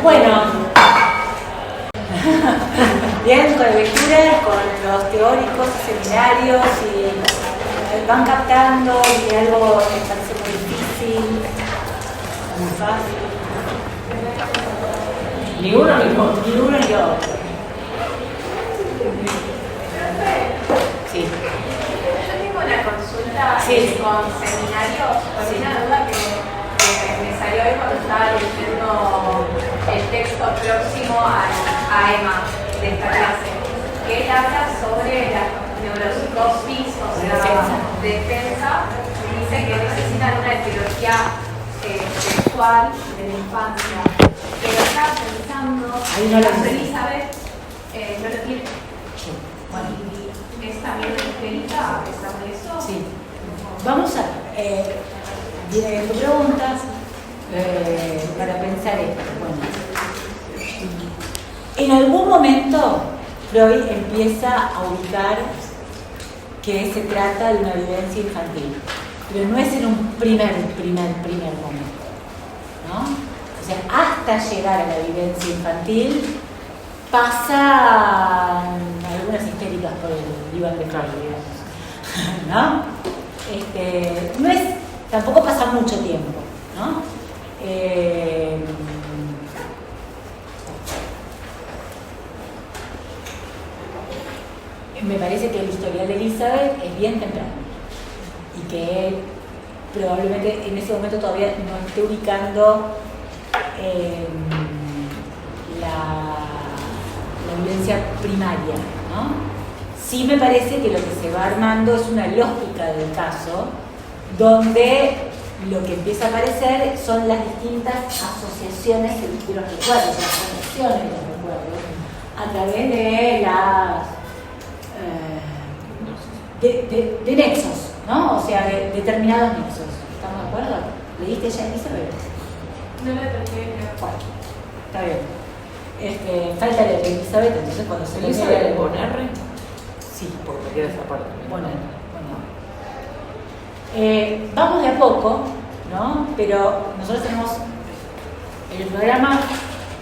Bueno, bien, con la lectura, con los teóricos, seminarios, y van captando y algo les parece muy difícil, muy fácil. Ni uno ni otro. Ni uno ni otro. Sí. Yo tengo una consulta Sí. con seminarios, con una duda que me salió hoy cuando estaba leyendo el texto próximo a Emma de esta clase, que él habla sobre la neuropsicosis, o sea, defensa, y dice que necesitan una etiología sexual de la infancia. Pero estaba pensando, Ahí no lo sé. Elizabeth no lo tiene. Bueno, ¿es también escrita sobre eso? Sí. Vamos a tu pregunta para pensar esto. Bueno, en algún momento Freud empieza a ubicar que se trata de una vivencia infantil, pero no es en un primer momento, ¿no? O sea, hasta llegar a la vivencia infantil pasan algunas histéricas por el diván de Freud, digamos, ¿no? No es, tampoco pasa mucho tiempo, ¿no? Me parece que el historial de Elizabeth es bien temprano y que él probablemente en ese momento todavía no esté ubicando la violencia primaria, ¿no? Sí me parece que lo que se va armando es una lógica del caso donde lo que empieza a aparecer son las distintas asociaciones de los recuerdos, las conexiones de los recuerdos a través de las de nexos, ¿no? O sea, de determinados nexos. ¿Estamos de acuerdo? ¿Leíste ya Elizabeth? No lo terminé. Bueno, está bien. Falta leer Elizabeth, entonces cuando se lee ¿Elizabeth con R? Sí. Porque me queda esa parte. Bueno. Vamos de a poco, ¿no? Pero nosotros tenemos el programa,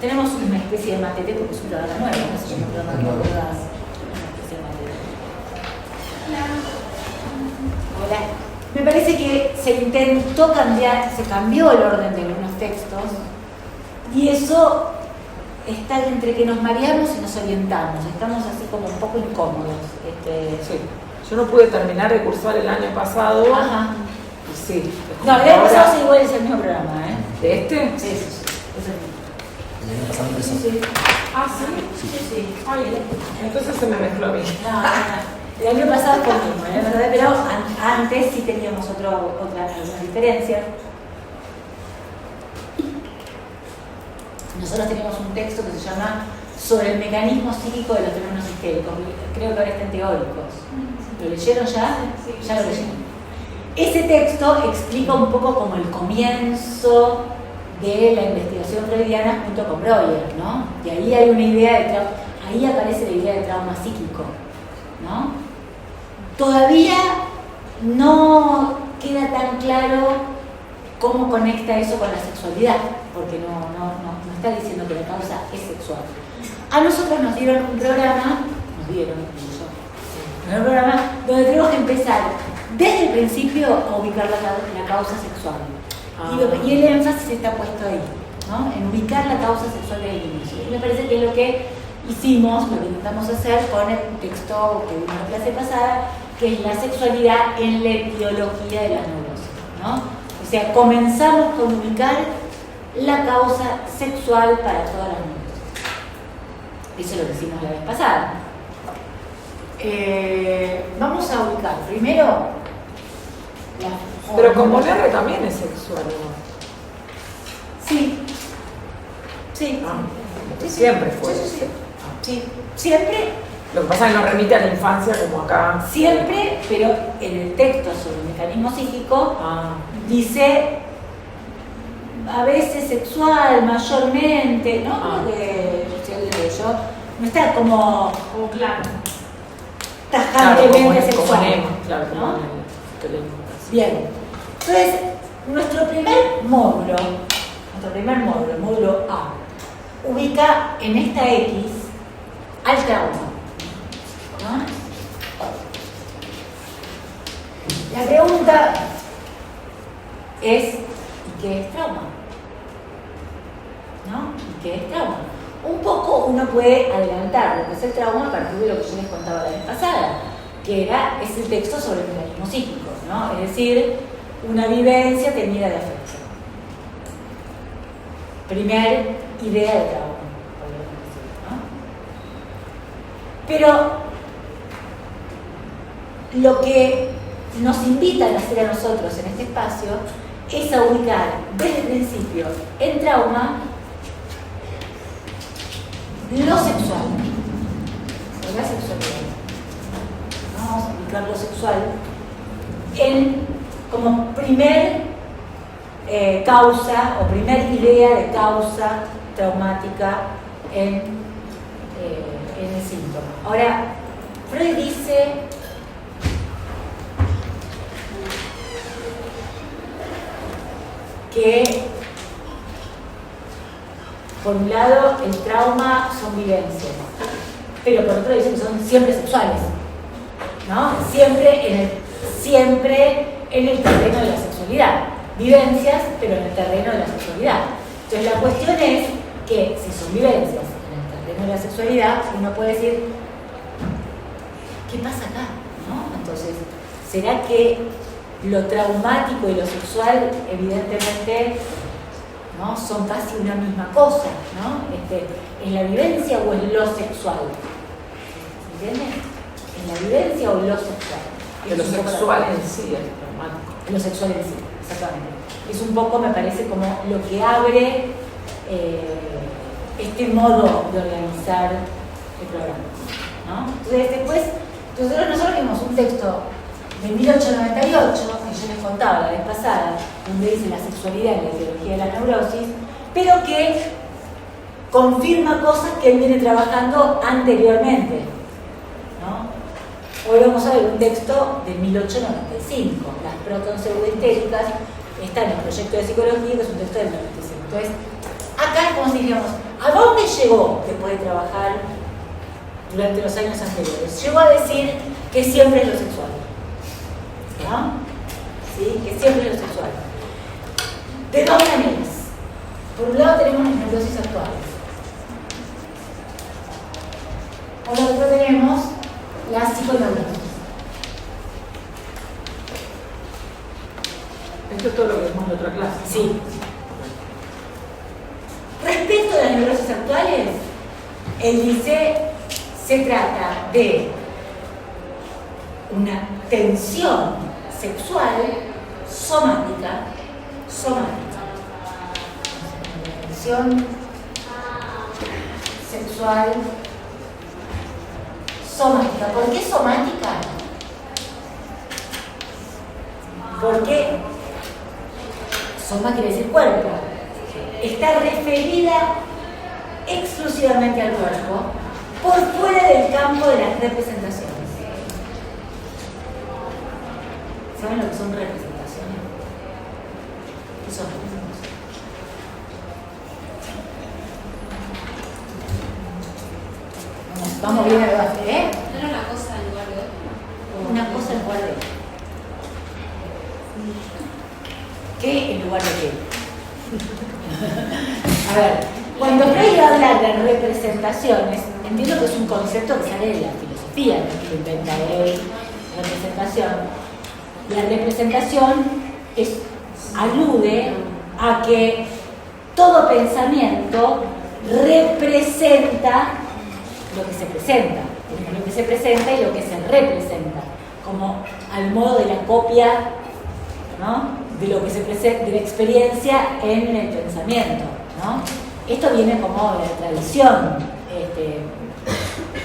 tenemos una especie de matete porque es un programa nuevo, no se llama programa nuevo, una especie de matete. Hola. Me parece que se intentó cambiar, se cambió el orden de algunos textos y eso está entre que nos mareamos y nos orientamos, estamos así como un poco incómodos. Sí. Yo no pude terminar de cursar el año pasado. Ajá. Y sí. No, el año pasado igual es el mismo programa, ¿eh? ¿De este? Sí, sí, sí. Es el mismo. El año pasado empezó. Sí, sí. Ah, sí. Sí, sí. Ay, entonces se me mezcló a mí. No. El año pasado fue el mismo, ¿verdad? Pero antes sí teníamos algunas diferencias. Nosotros teníamos un texto que se llama Sobre el mecanismo psíquico de los fenómenos histéricos. Creo que ahora está en Teóricos. ¿Lo leyeron ya? Sí. Ya lo leyeron. Ese texto explica un poco como el comienzo de la investigación freudiana junto con Breuer, ¿no? Y ahí hay una idea de trauma, ahí aparece la idea de trauma psíquico, ¿no? Todavía no queda tan claro cómo conecta eso con la sexualidad, porque no está diciendo que la causa es sexual. A nosotros nos dieron un programa, un programa donde tenemos que empezar desde el principio a ubicar la causa sexual. Y el énfasis está puesto ahí, ¿no? En ubicar la causa sexual del inicio. Y me parece que es lo que hicimos, lo que intentamos hacer con el texto que vimos en la clase pasada, que es la sexualidad en la etiología de las neurosis, ¿no? O sea, comenzamos con ubicar la causa sexual para todas las neurosis. Eso es lo que hicimos la vez pasada. Vamos a ubicar primero Pero como el R también es sexual, ¿no? Sí. Sí. Sí, siempre fue. Sí. Siempre. Lo que pasa es que no remite a la infancia como acá. Siempre, pero en el texto sobre el mecanismo psíquico dice a veces sexual, mayormente, ¿no? Porque yo no está como claro. tajantemente sexual. Claro, ¿no? Bien. Entonces, nuestro primer módulo, el módulo A, ubica en esta X al trauma, ¿no? La pregunta es, ¿y qué es trauma? ¿No? ¿Y qué es trauma? Un poco uno puede adelantar lo que es el trauma a partir de lo que yo les contaba la vez pasada, que es el texto sobre el mecanismo psíquico, ¿no? Es decir, una vivencia teñida de afección. Primer idea de trauma, podríamos decir, ¿no? Pero lo que nos invitan a hacer a nosotros en este espacio es a ubicar desde el principio en trauma lo sexual, o la sexualidad. Vamos a ubicar lo sexual como primer causa o primer idea de causa traumática en el síntoma. Ahora, Freud dice que por un lado el trauma son vivencias, pero por otro dice que son siempre sexuales, ¿no? Siempre en el terreno de la sexualidad. Vivencias, pero en el terreno de la sexualidad. Entonces la cuestión es que si son vivencias en el terreno de la sexualidad, uno puede decir, ¿qué pasa acá? ¿No? Entonces, ¿será que lo traumático y lo sexual evidentemente, ¿no?, son casi una misma cosa, ¿no? ¿Es la vivencia o es lo sexual? ¿Entienden? ¿Es la vivencia o lo sexual? Que lo sexual en sí es traumático. Lo sexual en sí, exactamente. Es un poco, me parece, como lo que abre este modo de organizar el programa, ¿no? Entonces, después, nosotros vimos un texto de 1898, que yo les contaba la vez pasada, donde dice la sexualidad en la etiología de la neurosis, pero que confirma cosas que él viene trabajando anteriormente, ¿no? Hoy vamos a ver un texto de 1895, las proton pseudohistéricas, está en el proyecto de psicología, que es un texto del 95. Entonces, acá es como si dijéramos, ¿a dónde llegó después de trabajar durante los años anteriores? Llegó a decir que siempre es lo sexual, ¿no? ¿Sí? Que siempre es lo sexual. De dos maneras. Por un lado tenemos las neurosis actuales. Por otro tenemos la psiconeurosis. Esto es todo lo que vimos en otra clase. Sí. Respecto a las neurosis actuales, él dice, se trata de una tensión sexual somática. Tensión sexual somática. ¿Por qué somática? Porque soma quiere decir cuerpo. Está referida exclusivamente al cuerpo por fuera del campo de las representaciones. ¿Saben lo que son representaciones? ¿Qué son representaciones? Vamos bien a debate, ¿eh? No era una cosa en lugar de otra. Una cosa en lugar de otra. ¿Qué en lugar de qué? A ver, cuando Freud habla de representaciones, entiendo que es un concepto que sale de la filosofía, que lo inventa él, representación. La representación alude a que todo pensamiento representa lo que se presenta. Lo que se presenta y lo que se representa, como al modo de la copia, ¿no?, de lo que se presenta, de la experiencia en el pensamiento, ¿no? Esto viene como de la tradición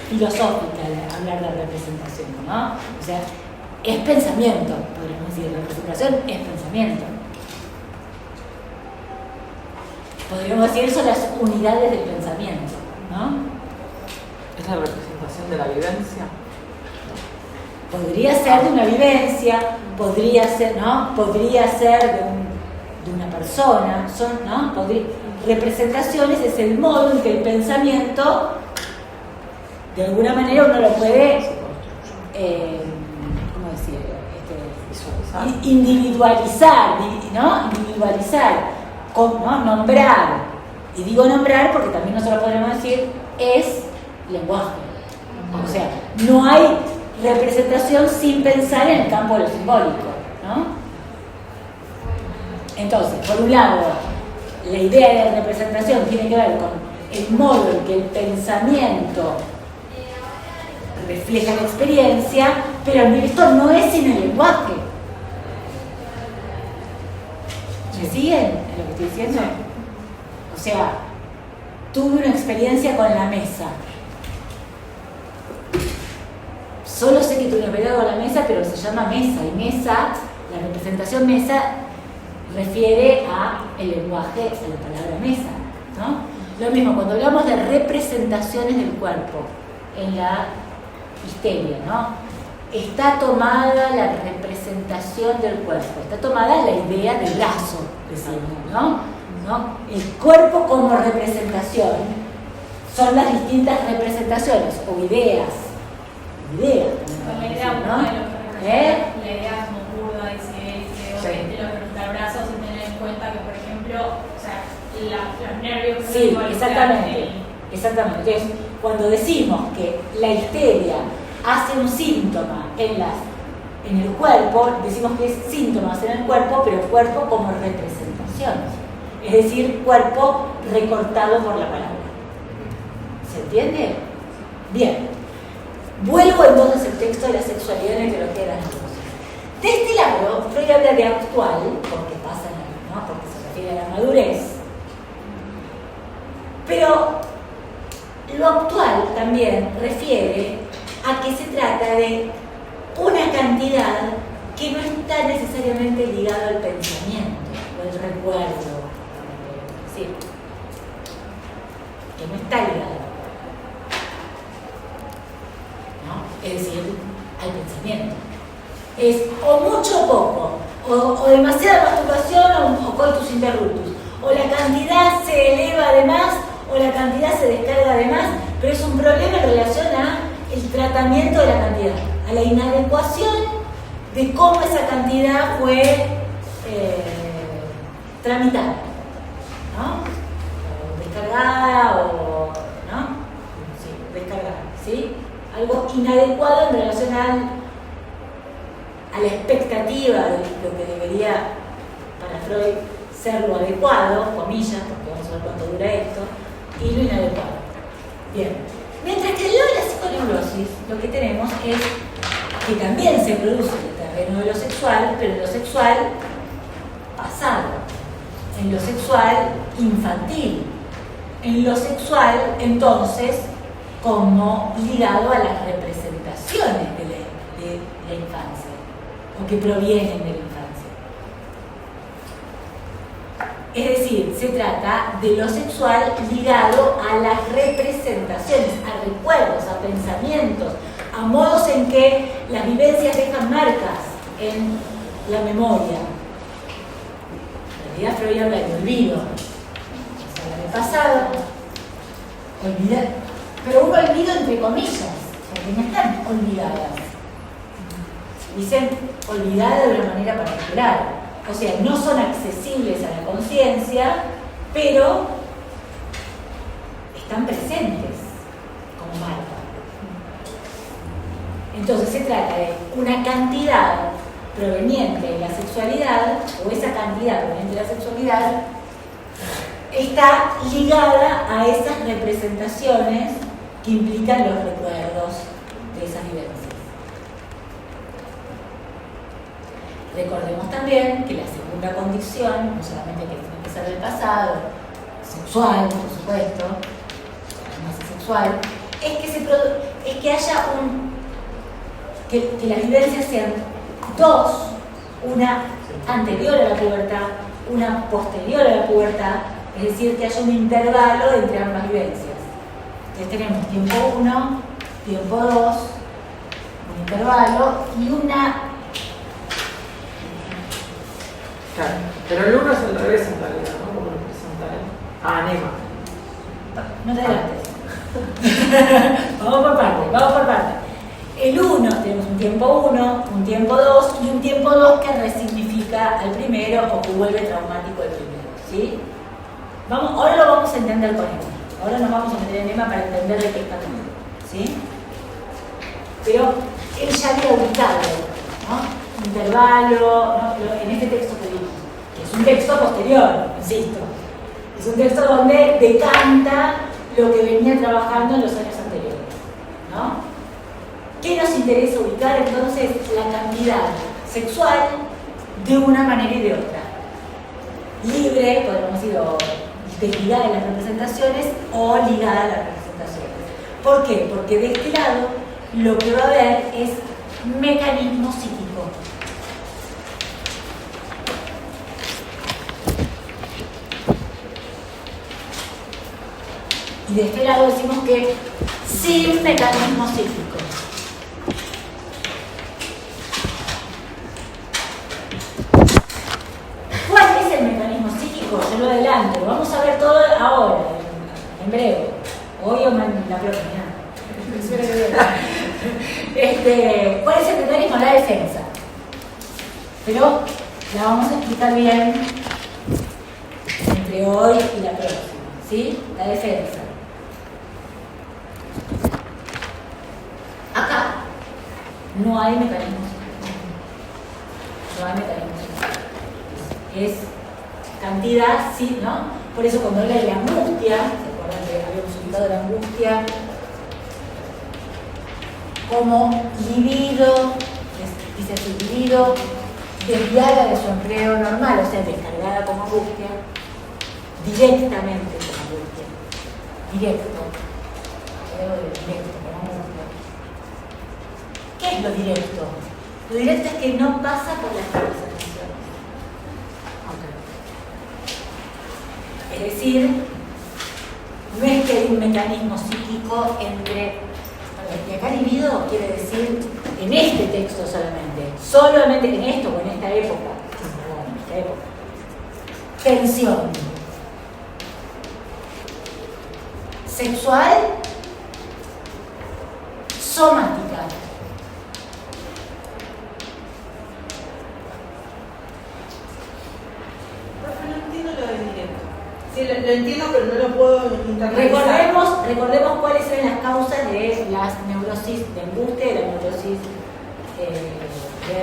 filosófica de hablar de representación, ¿no? O sea, es pensamiento, podríamos decir, representación es pensamiento. Podríamos decir, son las unidades del pensamiento, ¿no? ¿Es la representación de la vivencia? Podría ser de una vivencia, podría ser, ¿no? Podría ser de una persona, ¿no? representaciones es el modo en que el pensamiento, de alguna manera, uno lo puede, ¿cómo decir? Individualizar, ¿no? Individualizar, ¿no? Nombrar. Y digo nombrar porque también nosotros podemos decir es lenguaje. O sea, no hay representación sin pensar en el campo de lo simbólico, ¿no? Entonces, por un lado, la idea de representación tiene que ver con el modo en que el pensamiento refleja la experiencia, pero esto no es sin el lenguaje. ¿Me siguen en lo que estoy diciendo? O sea, tuve una experiencia con la mesa. Solo sé que tuve una experiencia con la mesa, pero se llama mesa. Y mesa, la representación mesa, refiere a el lenguaje, a la palabra mesa, ¿no? Lo mismo, cuando hablamos de representaciones del cuerpo en la histeria, ¿no? Está tomada la representación del cuerpo, está tomada la idea del brazo, decimos, ¿no? El cuerpo como representación son las distintas representaciones o ideas, Con la idea, ¿no? La idea como burda, dice, obviamente lo que el brazo, sin tener en cuenta que, por ejemplo, o sea, los nervios... Sí, exactamente. Entonces, cuando decimos que la histeria hace un síntoma en el cuerpo, decimos que es síntomas en el cuerpo, pero cuerpo como representación. Es decir, cuerpo recortado por la palabra. ¿Se entiende? Bien. Vuelvo entonces al texto de la sexualidad en la teología de las neuroses. De este lado, Freud habla de actual, porque pasa, ¿no? Porque se refiere a la madurez. Pero lo actual también refiere a que se trata de una cantidad que no está necesariamente ligada al pensamiento o al recuerdo, ¿sí? Que no está ligado, ¿no? Es decir, al pensamiento. Es o mucho o poco, o demasiada masturbación o coitus interruptus, o la cantidad se eleva además o la cantidad se descarga además, pero es un problema en relación a el tratamiento de la cantidad, a la inadecuación de cómo esa cantidad fue tramitada, ¿no? O descargada o, ¿no? Sí, descargada, ¿sí? Algo inadecuado en relación a la expectativa de lo que debería para Freud ser lo adecuado, comillas, porque vamos a ver cuánto dura esto, y lo inadecuado. Bien. Mientras que en lo de la psiconeurosis, lo que tenemos es que también se produce en el terreno de lo sexual, pero en lo sexual pasado, en lo sexual infantil, en lo sexual, entonces, como ligado a las representaciones de la infancia, o que provienen de la infancia. Es decir, se trata de lo sexual ligado a las representaciones, a recuerdos, a pensamientos, a modos en que las vivencias dejan marcas en la memoria. En realidad Freud habla de olvido, o sea, del pasado, olvidar, pero un olvido entre comillas, porque no están olvidadas. Dicen olvidadas de una manera particular. O sea, no son accesibles a la conciencia, pero están presentes como marca. Entonces se trata de una cantidad proveniente de la sexualidad, o esa cantidad proveniente de la sexualidad, está ligada a esas representaciones que implican los recuerdos de esas vivencias. Recordemos también que la segunda condición, no solamente que tiene que ser del pasado, sexual, por supuesto, más sexual, es que haya que las vivencias sean dos, una anterior a la pubertad, una posterior a la pubertad, es decir, que haya un intervalo entre ambas vivencias. Entonces tenemos tiempo 1, tiempo 2, un intervalo y una... Claro, pero el uno es al revés en realidad, ¿no? Como lo presenta él. Ah, Nema. No te adelantes. Vamos por parte. El 1, tenemos un tiempo 1, un tiempo 2 y un tiempo 2 que resignifica al primero o que vuelve traumático al primero, ¿sí? Ahora lo vamos a entender con Emma. Ahora nos vamos a meter en Emma para entender de qué está hablando, ¿sí? Pero él ya había ubicado, ¿no? Intervalo, ¿no? En este texto que vimos, que es un texto posterior, insisto. Es un texto donde decanta lo que venía trabajando en los años anteriores, ¿no? ¿Qué nos interesa ubicar entonces? La cantidad sexual de una manera y de otra. Libre, podemos decir, o desligada de las representaciones o ligada a las representaciones. ¿Por qué? Porque de este lado lo que va a haber es mecanismo psíquico. Y de este lado decimos que sin mecanismo psíquico. ¿Cuál es el mecanismo psíquico? Yo lo adelanto, lo vamos a ver todo ahora, en breve. Hoy o la próxima. ¿Cuál es el mecanismo? La defensa. Pero la vamos a explicar bien entre hoy y la próxima. ¿Sí? La defensa. Acá no hay mecanismo psíquico. No hay mecanismo psíquico. Es cantidad, sí, ¿no? Por eso cuando habla de la angustia, ¿se acuerdan que habíamos ubicado la angustia como libido, dice así, libido desviada de su empleo normal, o sea, descargada como angustia, directamente como angustia, directo como angustia. ¿Qué es lo directo? Lo directo es que no pasa por las representaciones. Es decir, no es que hay un mecanismo psíquico entre... Y acá libido quiere decir en este texto solamente en esto o en esta época. Tensión. Sexual, somática. No entiendo lo de directo. Sí, lo entiendo, pero no lo puedo internalizar. Recordemos cuáles eran las causas de las neurosis de angustia y de la neurosis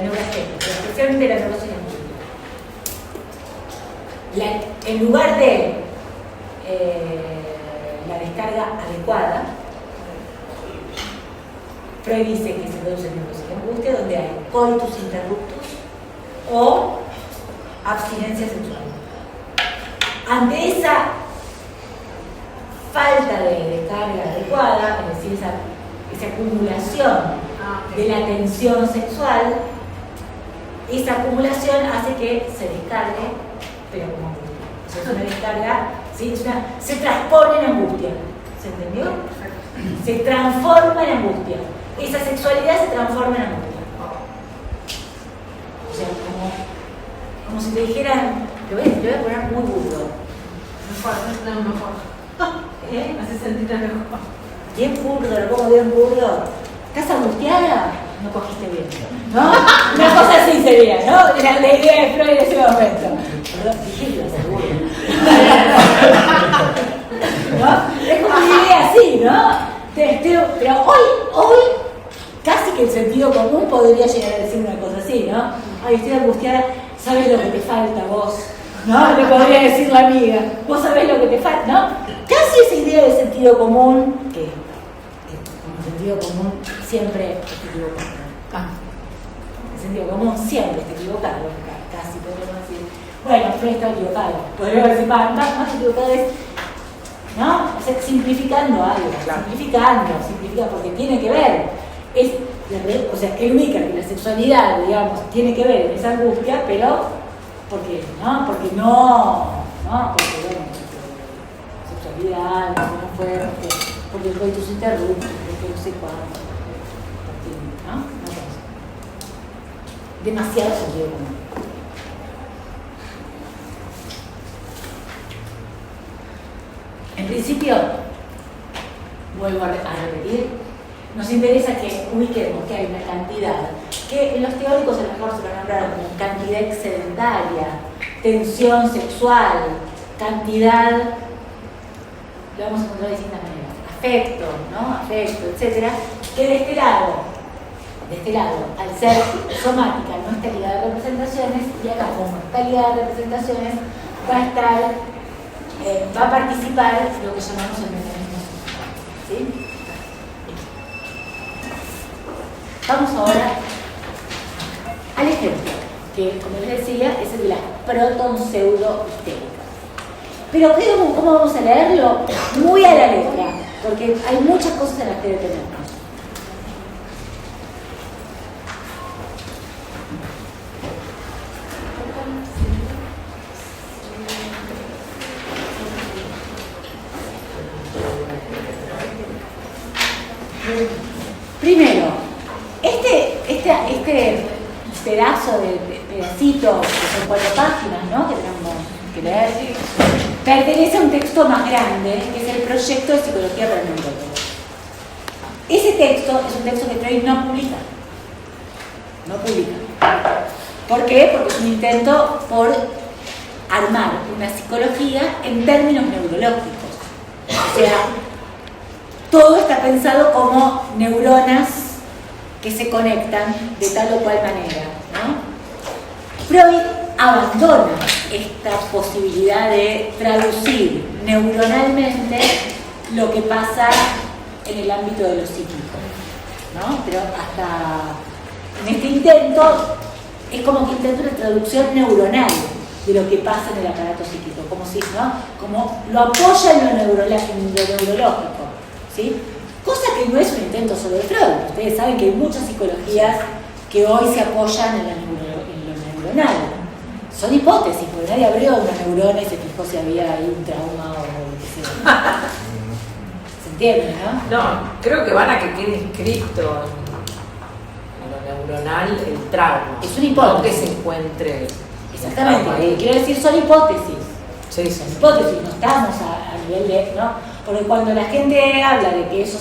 neurasténica, especialmente la neurosis de angustia. En lugar de la descarga adecuada, Freud dice que se produce neurosis de angustia donde hay coitus interruptus o abstinencia sexual. Ante esa falta de descarga adecuada, es decir, esa acumulación de la tensión sexual, esa acumulación hace que se descargue, pero como angustia. O sea, es una descarga, ¿sí? Se transpone en angustia. ¿Se entendió? Se transforma en angustia. Esa sexualidad se transforma en angustia. O sea, como si te dijeran, lo voy a poner muy burdo. Mejor. Me hace sentir mejor. Bien burdo, lo pongo bien burdo. ¿Estás angustiada? No cogiste bien. ¿No? Una cosa así sería, ¿no? La idea de Freud en ese momento. Perdón, dije que iba a ser burdo. ¿No? Es como una idea así, ¿no? Pero hoy, casi que el sentido común podría llegar a decir una cosa así, ¿no? Ay, estoy angustiada, ¿sabes lo que te falta vos? ¿No? Le podría decir la amiga, vos sabés lo que te falta, ¿no? Casi esa idea de sentido común, que como sentido común siempre está equivocado. El sentido común siempre está equivocado, casi podríamos decir. Bueno, Freud está equivocado. Podríamos decir, más equivocado es, ¿no? O sea, simplificando algo, simplificando, porque tiene que ver. O sea, él ubica que la sexualidad, digamos, tiene que ver en esa angustia, pero porque bueno, sexualidad, no fuerte, porque el coitus interruptus, porque no sé cuánto, ¿no? Demasiado sentido común. principio, vuelvo a repetir, nos interesa que ubiquemos que hay una cantidad, que en los teóricos a lo mejor se lo nombraron como cantidad excedentaria, tensión sexual, cantidad, lo vamos a encontrar de distintas maneras, afecto, ¿no? Afecto, etcétera, que de este lado, al ser somática, no está ligada a representaciones, y acá como está ligada a representaciones, va a participar lo que llamamos el mecanismo sexual, ¿sí? Vamos ahora al ejemplo, que como les decía, es el de las proton-pseudo-histéricas. Pero ¿cómo vamos a leerlo? Muy a la letra, porque hay muchas cosas en las que detenernos. Primero, este pedazo de pedacito, que son 4 páginas, ¿no?, que tenemos que leer, pertenece a un texto más grande, que es el proyecto de psicología para neurólogos. Ese texto es un texto que Freud no publica. No publica. ¿Por qué? Porque es un intento por armar una psicología en términos neurológicos. O sea, todo está pensado como neuronas que se conectan de tal o cual manera, ¿no? Freud abandona esta posibilidad de traducir neuronalmente lo que pasa en el ámbito de lo psíquico, ¿no? Pero hasta en este intento es como que intenta una traducción neuronal de lo que pasa en el aparato psíquico, como si, ¿no?, como lo apoya en lo neurológico, ¿sí? Cosa que no es un intento solo de Freud. Ustedes saben que hay muchas psicologías que hoy se apoyan en lo neuronal. Son hipótesis, porque nadie abrió una neurona y se fijó si había ahí un trauma o lo que sea. ¿Se entiende, no? No, creo que van a que quede inscrito en lo neuronal el trauma. Es una hipótesis. No que se encuentre. Exactamente. Quiero decir, son hipótesis. Sí, Son hipótesis, no estamos a nivel de, ¿no? Porque cuando la gente habla de que eso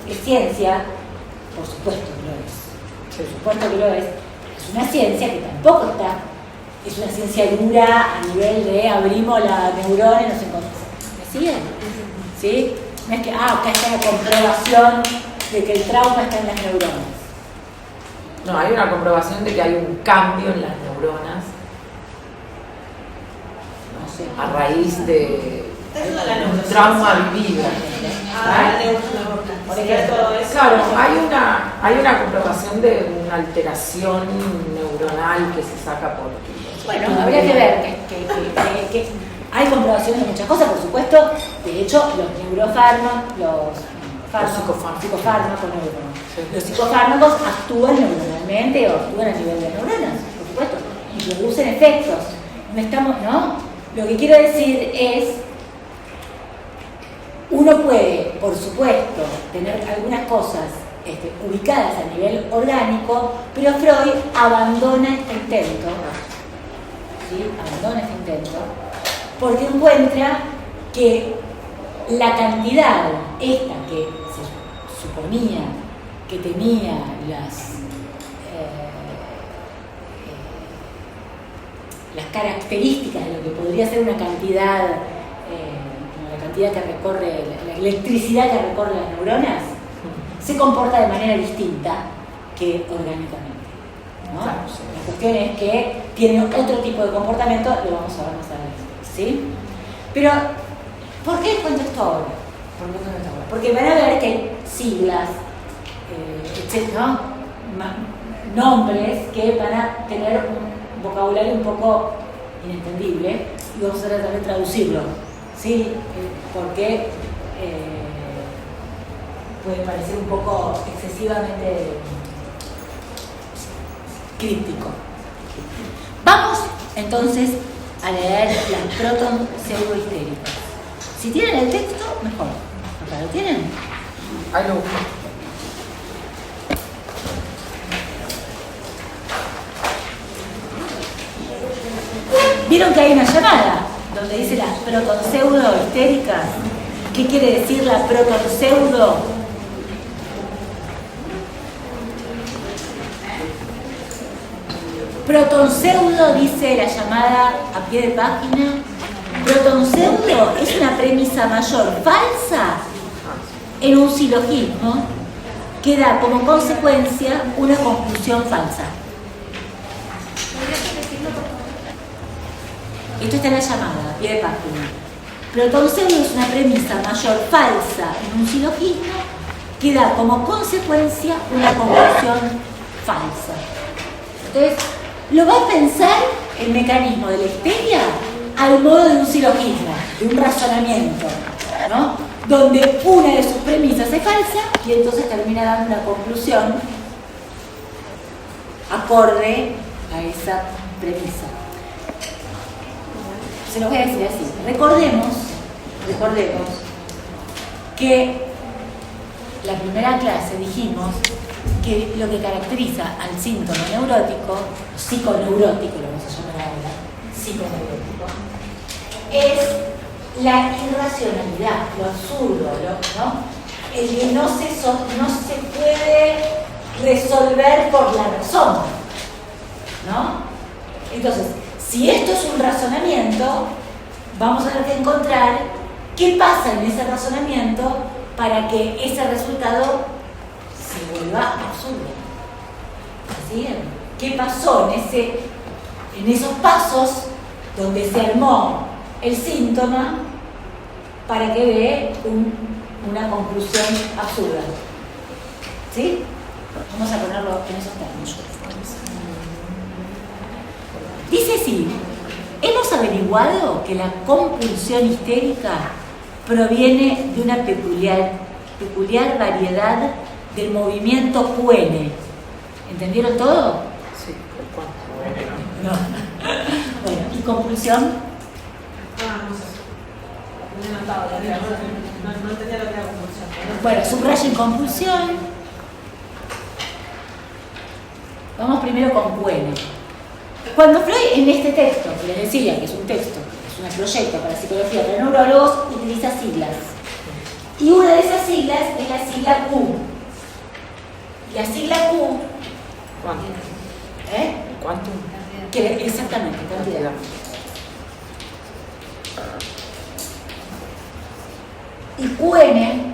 es ciencia, por supuesto que lo es. Por supuesto que lo es. Es una ciencia que tampoco está. Es una ciencia dura a nivel de abrimos la neurona y nos encontramos. ¿Me siguen? ¿Sí? No es que, acá está la comprobación de que el trauma está en las neuronas. No, hay una comprobación de que hay un cambio en las neuronas a raíz de un trauma vivido. Claro, hay una comprobación de una alteración neuronal que se saca por... Bueno, habría que ver que hay comprobaciones de muchas cosas, por supuesto. De hecho, los psicofármacos actúan neuronalmente o actúan a nivel de neuronas, por supuesto, y producen efectos. ¿No? Lo que quiero decir es, uno puede, por supuesto, tener algunas cosas ubicadas a nivel orgánico, pero Freud abandona este intento, ¿sí? Abandona este intento, porque encuentra que la cantidad esta que se suponía que tenía las características de lo que podría ser una cantidad, la cantidad que recorre, la electricidad que recorre las neuronas, se comporta de manera distinta que orgánicamente, ¿no? Claro. La cuestión es que tiene otro tipo de comportamiento, lo vamos a ver más adelante, ¿sí? Pero, ¿por qué cuento esto ahora? Porque van a ver que hay siglas, etcétera, ¿no? Nombres que van a tener un vocabulario un poco inentendible y vamos a tratar de traducirlo, ¿sí? Porque puede parecer un poco excesivamente críptico. Vamos entonces a leer las proton pseudohistéricas. Si tienen el texto, mejor. ¿Acá lo tienen? Ahí lo busco. Vieron que hay una llamada donde dice las proton pseudohistéricas, ¿Qué quiere decir la protonpseudo? Protonpseudo, dice la llamada a pie de página, protonpseudo es una premisa mayor falsa en un silogismo que da como consecuencia una conclusión falsa. Esto está en la llamada, a pie de página. Protonpseudo es una premisa mayor falsa en un silogismo que da como consecuencia una conclusión falsa. Entonces, lo va a pensar el mecanismo de la histeria al modo de un silogismo, de un razonamiento, ¿no? Donde una de sus premisas es falsa y entonces termina dando una conclusión acorde a esa premisa. Se lo voy a decir así. Recordemos que la primera clase dijimos que lo que caracteriza al síntoma neurótico, psiconeurótico, lo vamos a llamar ahora, psiconeurótico, es la irracionalidad, lo absurdo, ¿no? El que no se puede resolver por la razón, ¿no? Entonces, si esto es un razonamiento, vamos a tener que encontrar qué pasa en ese razonamiento para que ese resultado se vuelva absurdo. ¿Sí? ¿Qué pasó en esos pasos donde se armó el síntoma para que dé una conclusión absurda? ¿Sí? Vamos a ponerlo en esos términos. Dice así: hemos averiguado que la compulsión histérica proviene de una peculiar variedad del movimiento QN. ¿Entendieron todo? Sí, No. Bueno, ¿y compulsión? No sé. No he notado, no entendía lo que era compulsión. Bueno, subrayen compulsión. Vamos primero con QN. Cuando Freud, en este texto, que les decía que es un texto, es un proyecto para psicología para neurólogos, utiliza siglas. Y una de esas siglas es la sigla Q. La sigla Q, ¿Cuánto? ¿Cuánto? que exactamente, cantidad. Y QN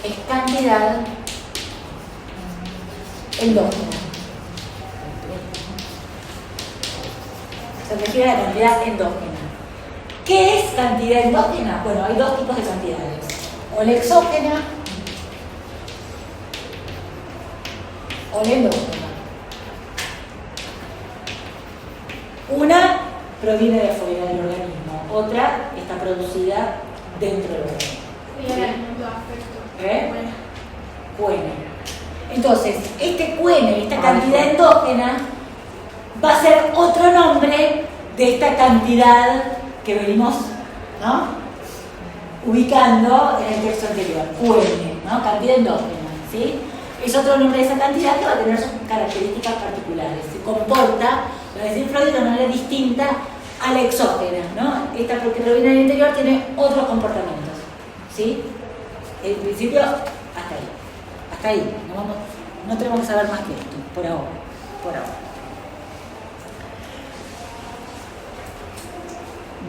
es cantidad endógena. Se refiere a la cantidad endógena. ¿Qué es cantidad endógena? Bueno, hay dos tipos de cantidades. O la exógena o la endógena. Una proviene de afuera del organismo, otra está producida dentro del organismo. QN. Entonces, este QN, esta cantidad endógena, va a ser otro nombre de esta cantidad que venimos, ¿no?, ubicando en el texto anterior, QN, ¿no?, cantidad endógena, ¿sí? Es otro nombre de esa cantidad que va a tener sus características particulares. Se comporta, va a decir Freud, de una manera distinta a la exógena, ¿no? Esta, porque proviene del interior, tiene otros comportamientos, ¿sí? En principio, hasta ahí. No tenemos que saber más que esto, por ahora.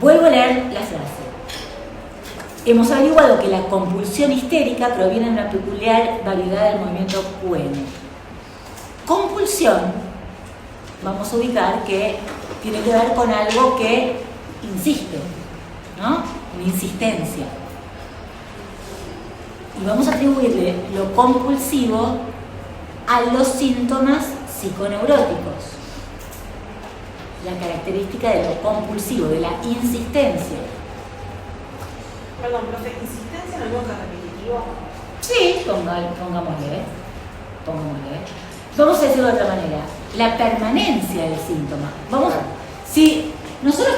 Vuelvo a leer la frase. Hemos averiguado que la compulsión histérica proviene de una peculiar variedad del movimiento QN. Compulsión, vamos a ubicar que tiene que ver con algo que insiste, ¿no? Una insistencia. Y vamos a atribuirle lo compulsivo a los síntomas psiconeuróticos. La característica de lo compulsivo, de la insistencia. Perdón, profe, ¿insistencia en algo que es repetitivo? Sí, pongámosle. Vamos a decirlo de otra manera. La permanencia del síntoma. Si nosotros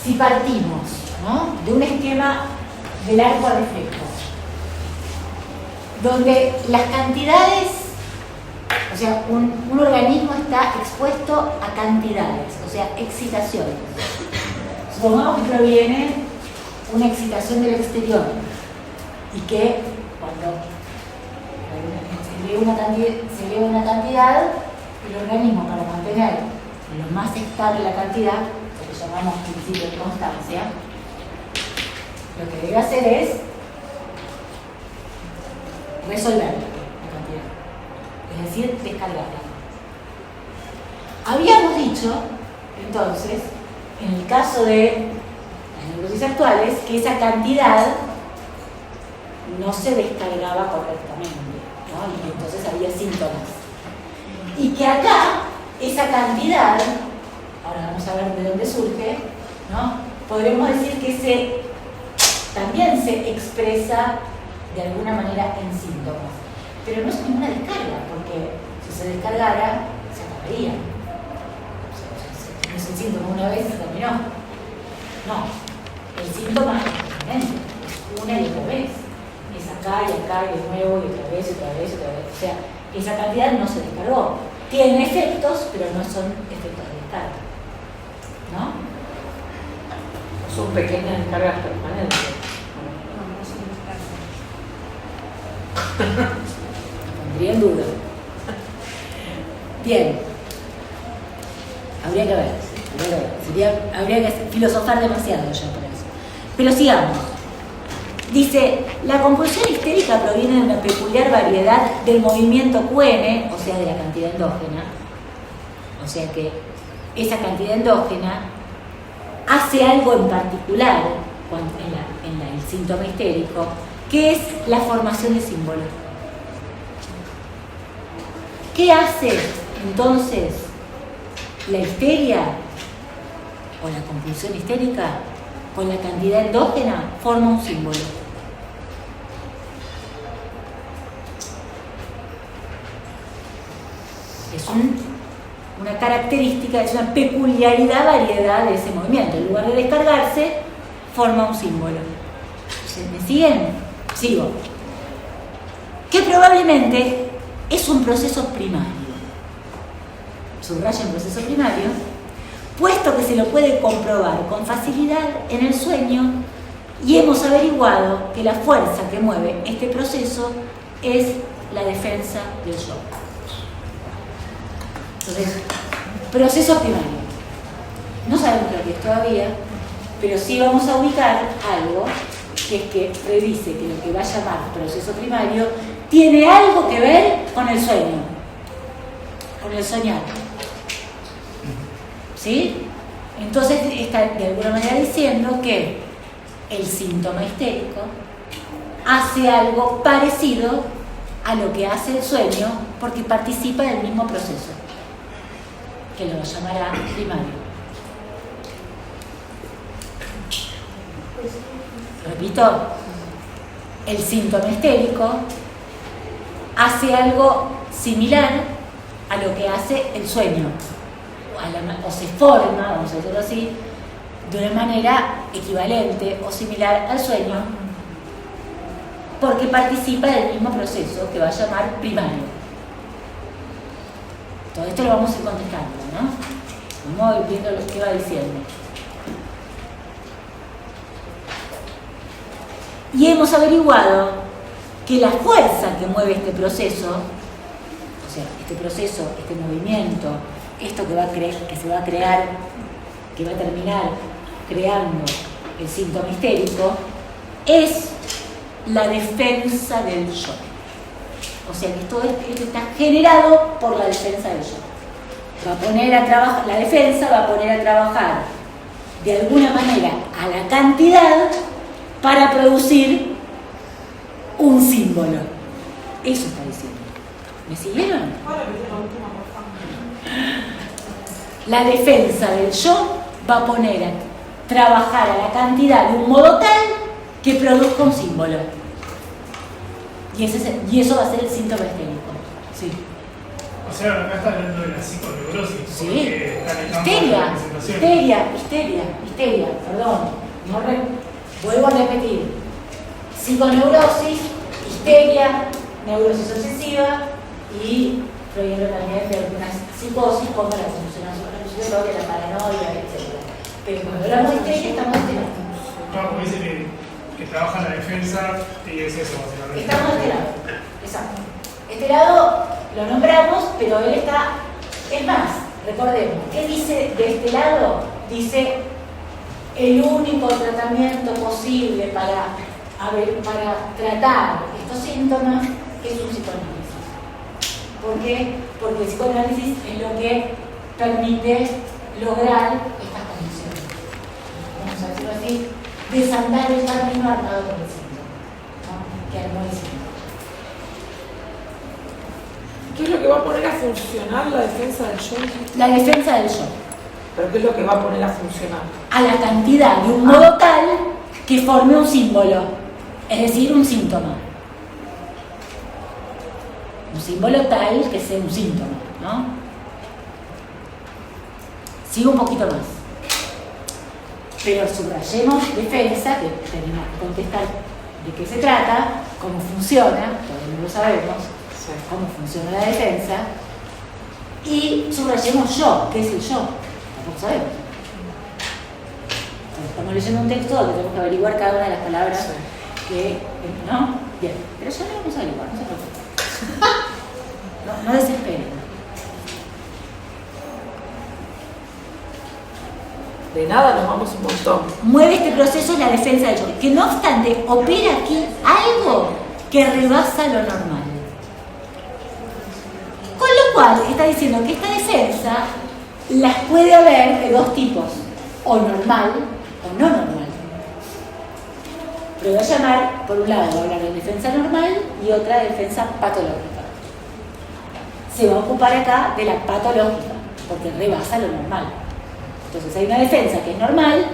si partimos, ¿no?, de un esquema del arco a reflejo, donde las cantidades, o sea, un organismo está expuesto a cantidades, o sea, excitaciones. Supongamos que proviene una excitación del exterior y que cuando se eleva una cantidad, el organismo, para mantener lo más estable la cantidad, lo que llamamos principio de constancia, lo que debe hacer es resolver la cantidad, es decir, descargarla. Habíamos dicho, entonces, en el caso de las neurosis actuales, que esa cantidad no se descargaba correctamente, ¿no? Y entonces había síntomas. Y que acá, esa cantidad, ahora vamos a ver de dónde surge, ¿no? Podremos decir que también se expresa de alguna manera en síntomas. Pero no es ninguna descarga, porque si se descargara, se acabaría. No es el síntoma una vez y se terminó. No, el síntoma es permanente, es una y otra vez. Es acá y acá y de nuevo y otra vez y otra vez y otra vez. O sea, esa cantidad no se descargó. Tiene efectos, pero no son efectos de descarga. ¿No? Son pequeñas descargas permanentes. Pondría en duda. Bien. Habría que ver. Habría que filosofar demasiado ya por eso. Pero sigamos. Dice, la compulsión histérica proviene de una peculiar variedad del movimiento QN, o sea, de la cantidad endógena. O sea que esa cantidad endógena hace algo en particular en el síntoma histérico, que es la formación de símbolos. ¿Qué hace entonces la histeria o la compulsión histérica? Con la cantidad endógena forma un símbolo. Es una característica, es una peculiaridad, variedad de ese movimiento. En lugar de descargarse, forma un símbolo. ¿Me siguen? Sigo. Que probablemente es un proceso primario. Subrayo un proceso primario, puesto que se lo puede comprobar con facilidad en el sueño, y hemos averiguado que la fuerza que mueve este proceso es la defensa del yo. Entonces, proceso primario. No sabemos lo que es todavía, pero sí vamos a ubicar algo, que es que predice que lo que va a llamar proceso primario tiene algo que ver con el sueño, con el soñar. ¿Sí? Entonces está de alguna manera diciendo que el síntoma histérico hace algo parecido a lo que hace el sueño porque participa del mismo proceso, que lo llamará primario. Repito, el síntoma histérico hace algo similar a lo que hace el sueño, o se forma, vamos a decirlo así, de una manera equivalente o similar al sueño, porque participa del mismo proceso que va a llamar primario. Todo esto lo vamos a ir contestando, ¿no? Vamos a ir viendo lo que va diciendo. Y hemos averiguado que la fuerza que mueve este proceso, o sea, este proceso, este movimiento, esto que se va a crear, que va a terminar creando el síntoma histérico, es la defensa del yo. O sea que todo esto está generado por la defensa del yo. La defensa va a poner a trabajar de alguna manera a la cantidad para producir un símbolo. Eso está diciendo. ¿Me siguieron? La defensa del yo va a poner a trabajar a la cantidad de un modo tal que produzca un símbolo. Y eso va a ser el síntoma histérico. Sí. O sea, acá está hablando de la psiconeurosis. Sí. Histeria, perdón. Vuelvo a repetir. Psiconeurosis, histeria, neurosis obsesiva y Freud también de algunas psicosis como la confusión, la paranoia, etc. Pero cuando hablamos de histeria estamos Claro, como dice que trabaja en la defensa y es eso, básicamente. Estamos de este lado. Exacto. Este lado lo nombramos, pero él está. Es más, recordemos, ¿qué dice de este lado? Dice el único tratamiento posible para tratar estos síntomas es un psicoanálisis. ¿Por qué? Porque el psicoanálisis es lo que permite lograr estas condiciones. Vamos a decirlo así, desandar el camino armado por el síntoma, ¿no? Que armó el síntoma. ¿Qué es lo que va a poner a funcionar la defensa del yo? La defensa del yo. ¿Pero qué es lo que va a poner a funcionar? A la cantidad de un modo tal que forme un símbolo, es decir, un síntoma. Un símbolo tal que sea un síntoma, ¿no? Sigo un poquito más. Pero subrayemos defensa, que tenemos que contestar de qué se trata, cómo funciona, todavía no lo sabemos, cómo funciona la defensa, y subrayemos yo, ¿qué es el yo? Tampoco sabemos. Estamos leyendo un texto donde tenemos que averiguar cada una de las palabras que, ¿no? Bien, pero ya lo vamos a averiguar, no se preocupen. No desesperen. De nada nos vamos un montón. Mueve este proceso la defensa del yo, que no obstante opera aquí algo que rebasa lo normal. Con lo cual está diciendo que esta defensa las puede haber de dos tipos, o normal o no normal. Pero voy a llamar, por un lado, voy a hablar de defensa normal y otra de defensa patológica. Se va a ocupar acá de la patológica, porque rebasa lo normal. Entonces hay una defensa que es normal,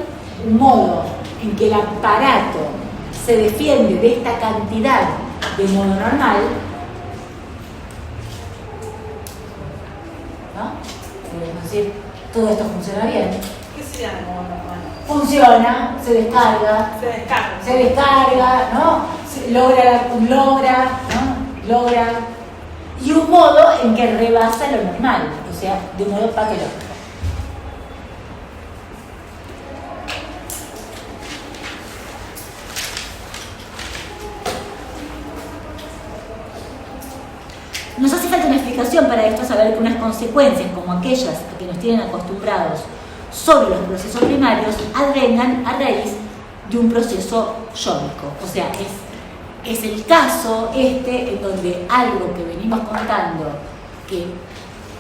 un modo en que el aparato se defiende de esta cantidad de modo normal, ¿no? Podemos decir, todo esto funciona bien. ¿Qué sería de modo normal? Funciona, se descarga, ¿no? Logra, y un modo en que rebasa lo normal, o sea, de un modo patológico. Nos hace falta una explicación para esto, saber que unas consecuencias como aquellas a que nos tienen acostumbrados sobre los procesos primarios advengan a raíz de un proceso yónico. O sea, es el caso en donde algo que venimos contando, que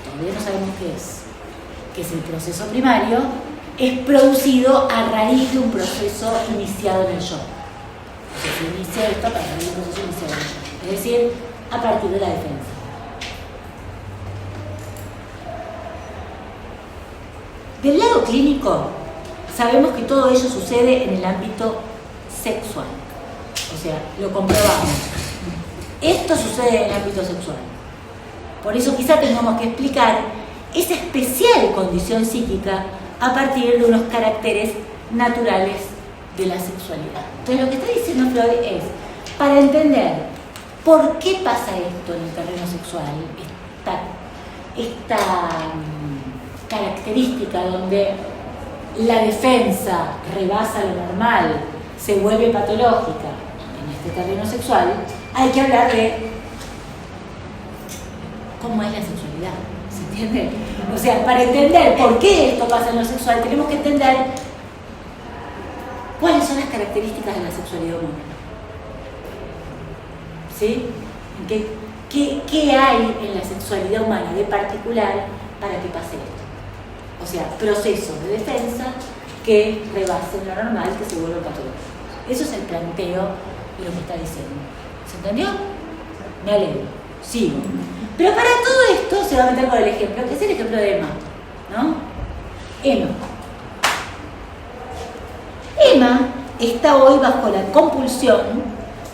todavía no sabemos qué es el proceso primario, es producido a raíz de un proceso iniciado en el yo. O sea, se inicia esto a raíz de un proceso iniciado en el yo. Es decir, a partir de la defensa. Del lado clínico, sabemos que todo ello sucede en el ámbito sexual. O sea, lo comprobamos. Esto sucede en el ámbito sexual. Por eso quizá tengamos que explicar esa especial condición psíquica a partir de unos caracteres naturales de la sexualidad. Entonces lo que está diciendo Freud es, para entender por qué pasa esto en el terreno sexual, esta característica donde la defensa rebasa lo normal, se vuelve patológica en este terreno sexual, hay que hablar de cómo es la sexualidad, ¿se entiende? O sea, para entender por qué esto pasa en lo sexual, tenemos que entender cuáles son las características de la sexualidad humana. ¿Sí? ¿Qué hay en la sexualidad humana de particular para que pase esto? O sea, procesos de defensa que rebasen lo normal, que se vuelvan patológicos. Eso es el planteo de lo que está diciendo. ¿Se entendió? Me alegro. Sigo. Pero para todo esto se va a meter con el ejemplo, que es el ejemplo de Emma, ¿no? Emma está hoy bajo la compulsión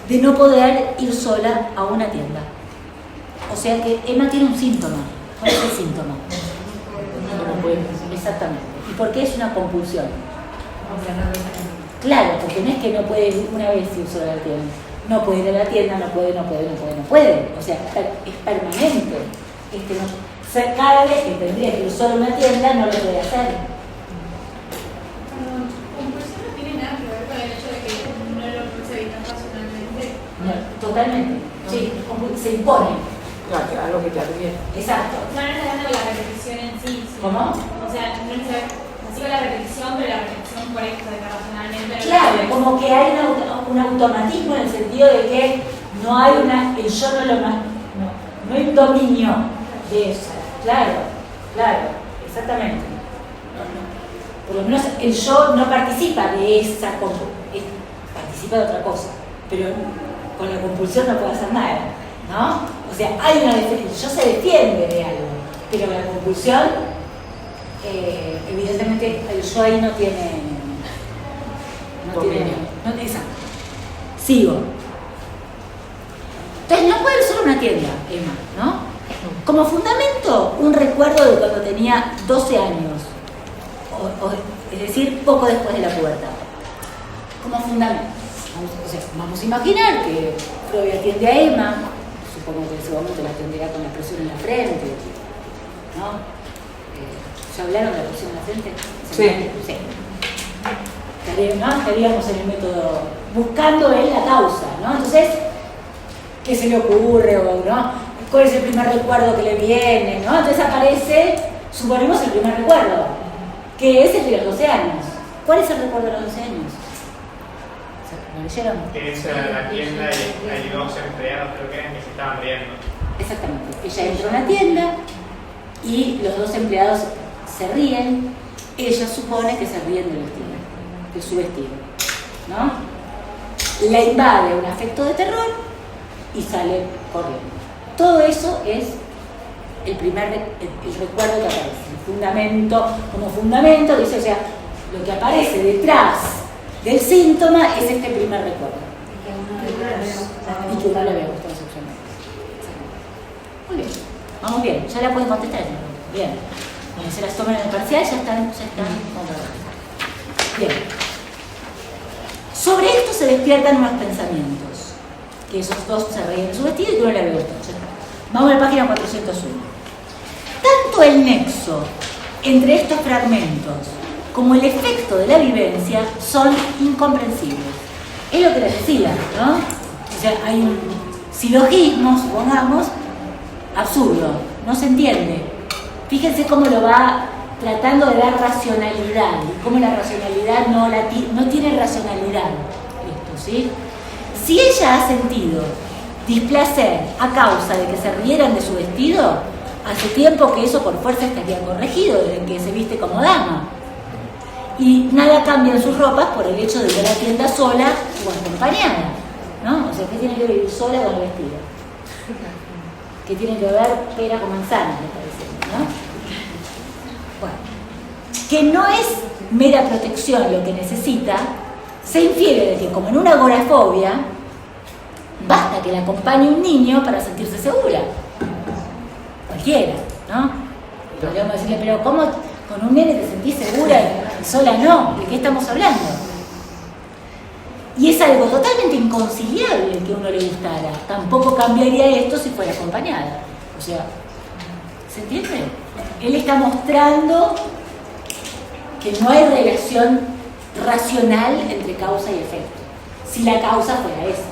de no poder ir sola a una tienda. O sea que Emma tiene un síntoma. ¿Cuál es el síntoma? Exactamente. ¿Y por qué es una compulsión? Claro, porque no es que no puede ir una vez ir sola a la tienda. No puede ir a la tienda, no puede. O sea, es permanente. Cada vez que tendría que ir solo a una tienda, no lo puede hacer. Compulsión no tiene nada que ver con el hecho Totalmente. Sí, se impone. Claro, algo que te adviene. Exacto. No es hablando de la repetición en sí. ¿Cómo? O sea, no es así con la repetición, pero la repetición correcta, de que racionalmente. Claro, como que hay un automatismo en el sentido de que no hay el yo no lo más. No hay un dominio de eso. Claro, exactamente. Por lo menos el yo no participa de esa participa de otra cosa, pero con la compulsión no puede hacer nada, ¿no? O sea, hay una defensa, el yo se defiende de algo, pero la compulsión, evidentemente, el yo ahí no tiene. Exacto. Sigo. Entonces no puede ser una tienda, Emma, ¿no? Como fundamento, un recuerdo de cuando tenía 12 años, es decir, poco después de la pubertad. Como fundamento. Vamos a imaginar que Freud atiende a Emma, supongo que en ese momento la atenderá con la presión en la frente, ¿no? ¿Ya hablaron de la presión en la frente? Sí. Estaríamos en el método buscando en la causa, ¿no? Entonces, ¿qué se le ocurre? ¿No? ¿Cuál es el primer recuerdo que le viene? ¿No? Entonces aparece, suponemos, el primer recuerdo, que es el de los 12 años. ¿Cuál es el recuerdo de los 12 años? ¿Lo leyeron? Que entra a la tienda y hay 2 empleados, creo que eran, que se estaban riendo. Exactamente. Ella entra a una tienda y los 2 empleados se ríen. Ella supone que se ríen del vestido, de su vestido, ¿no? La invade un afecto de terror y sale corriendo. Todo eso es el recuerdo que aparece, el fundamento, como fundamento, dice, o sea, lo que aparece detrás del síntoma es este primer recuerdo. Y que uno le había gustado sexualmente. Muy bien, vamos bien, ya la pueden contestar. Bien, cuando se las toman en el parcial ya están controladas. Bien. Sobre esto se despiertan unos pensamientos, que esos 2 se ríen de su vestido y que uno le había gustado. Vamos a la página 401. Tanto el nexo entre estos fragmentos como el efecto de la vivencia son incomprensibles. Es lo que les decía, ¿no? O sea, hay un silogismo, supongamos, absurdo, no se entiende. Fíjense cómo lo va tratando de dar racionalidad, y cómo la racionalidad no tiene racionalidad. Esto, ¿sí? Si ella ha sentido displacer a causa de que se rieran de su vestido, hace tiempo que eso por fuerza estaría corregido desde que se viste como dama. Y nada cambia en sus ropas por el hecho de ir a la tienda sola o acompañada, ¿no? O sea, ¿qué tiene que ver ir sola con el vestido? ¿Qué tiene que ver pera con manzana, me parece, ¿no? Bueno, que no es mera protección lo que necesita, se infiere de que, como en una agorafobia, basta que la acompañe un niño para sentirse segura. Cualquiera, ¿no? Podríamos decirle, pero ¿cómo con un nene te sentís segura y sola no? ¿De qué estamos hablando? Y es algo totalmente inconciliable que a uno le gustara. Tampoco cambiaría esto si fuera acompañada. O sea, ¿se entiende? Él está mostrando que no hay relación racional entre causa y efecto. Si la causa fuera esa.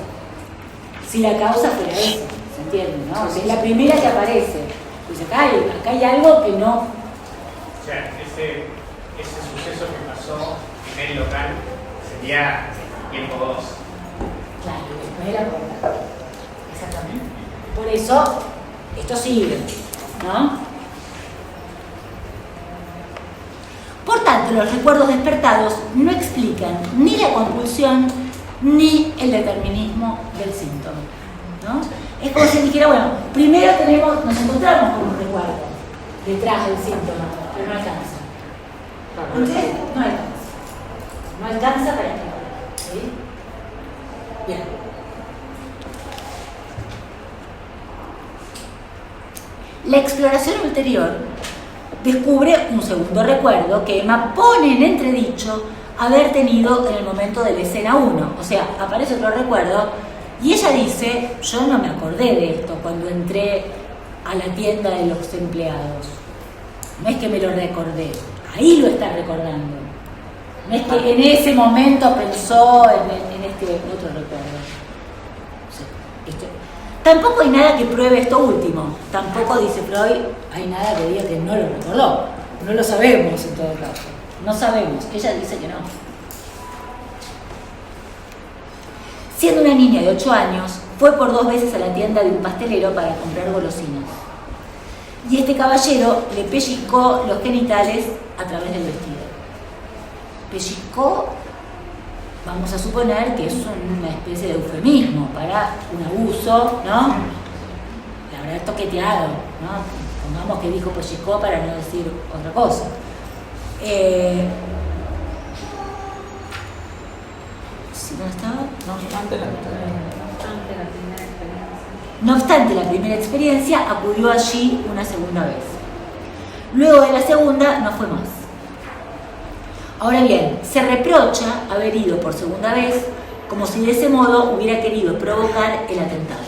Si la causa fuera esa, ¿se entiende? ¿No? O sea, es la primera que aparece. Pues acá hay algo que no. O sea, ese suceso que pasó en el local sería tiempo 2. Claro, después de la puerta. Exactamente. Por eso, esto sigue, ¿no? Por tanto, los recuerdos despertados no explican ni la compulsión ni el determinismo del síntoma, ¿no? Es como si dijera, bueno, primero nos encontramos con un recuerdo detrás del síntoma, pero no alcanza. Entonces, no alcanza. No alcanza para explicar, ¿sí? Bien. La exploración ulterior descubre un segundo recuerdo que Emma pone en entredicho haber tenido en el momento de la escena 1. O sea, aparece otro recuerdo y ella dice, yo no me acordé de esto cuando entré a la tienda de los empleados. No es que me lo recordé, ahí lo está recordando. No es que en ese momento pensó en este otro recuerdo. Tampoco hay nada que pruebe esto último. Tampoco, dice Freud, hay nada que diga que no lo recordó. No lo sabemos en todo caso. No sabemos. Ella dice que no. Siendo una niña de 8 años, fue por 2 veces a la tienda de un pastelero para comprar golosinas. Y este caballero le pellizcó los genitales a través del vestido. Pellizcó, vamos a suponer que es una especie de eufemismo para un abuso, ¿no? La habrá toqueteado, ¿no? Pongamos que dijo pellizcó para no decir otra cosa. ¿Dónde estaba? No obstante la primera experiencia, acudió allí una segunda vez. Luego de la segunda, no fue más. Ahora bien, se reprocha haber ido por segunda vez, como si de ese modo hubiera querido provocar el atentado.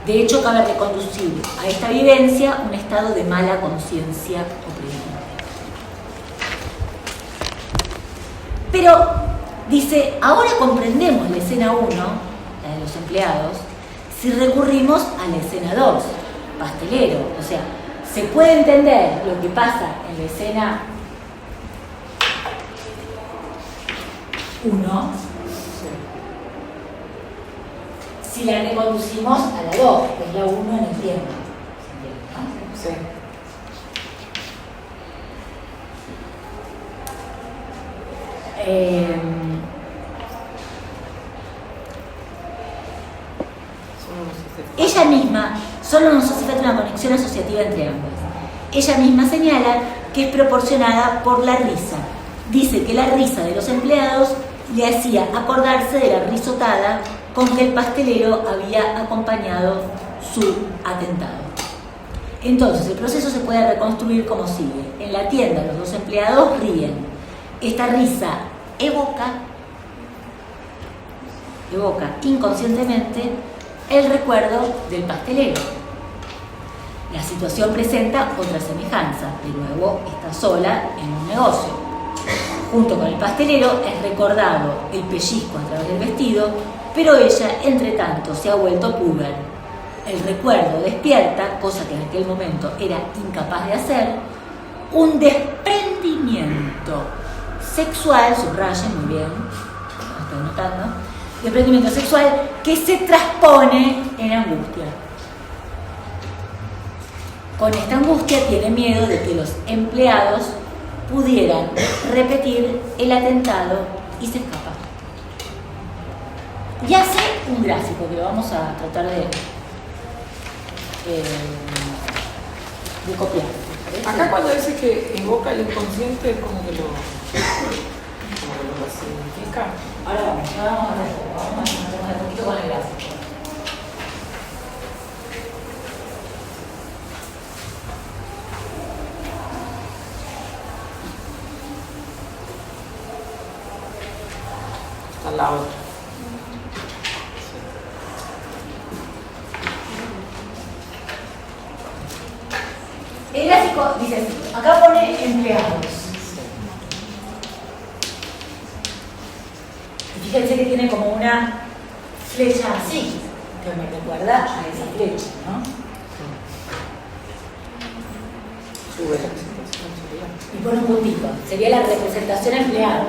De hecho, cabe reconducir a esta vivencia un estado de mala conciencia oprimida. Pero, dice, ahora comprendemos la escena 1, la de los empleados, si recurrimos a la escena 2, pastelero. O sea, se puede entender lo que pasa en la escena 1 si la reconducimos a la 2, que es la 1 en el tiempo. ¿No? Sí. Ella misma, solo nos hace falta una conexión asociativa entre ambas. Ella misma señala que es proporcionada por la risa. Dice que la risa de los empleados le hacía acordarse de la risotada con que el pastelero había acompañado su atentado. Entonces, el proceso se puede reconstruir como sigue. En la tienda, los 2 empleados ríen. Esta risa evoca inconscientemente el recuerdo del pastelero. La situación presenta otra semejanza. De nuevo, está sola en un negocio. Junto con el pastelero es recordado el pellizco a través del vestido, pero ella, entre tanto, se ha vuelto puber. El recuerdo despierta, cosa que en aquel momento era incapaz de hacer, un desprendimiento sexual, subrayen muy bien, lo estoy notando, desprendimiento sexual que se transpone en angustia. Con esta angustia tiene miedo de que los empleados pudieran repetir el atentado y se escapa. Y hace un gráfico que lo vamos a tratar de copiar. Acá cuando dice que invoca el inconsciente, como que lo significa. Ahora vamos a ver un poquito con el gráfico. Está la otra. El gráfico dice así, acá pone empleados. Y fíjense que tiene como una flecha así, que me recuerda a esa flecha, ¿no? Sube la presentación, sería. Y pone un puntito, sería la representación empleado.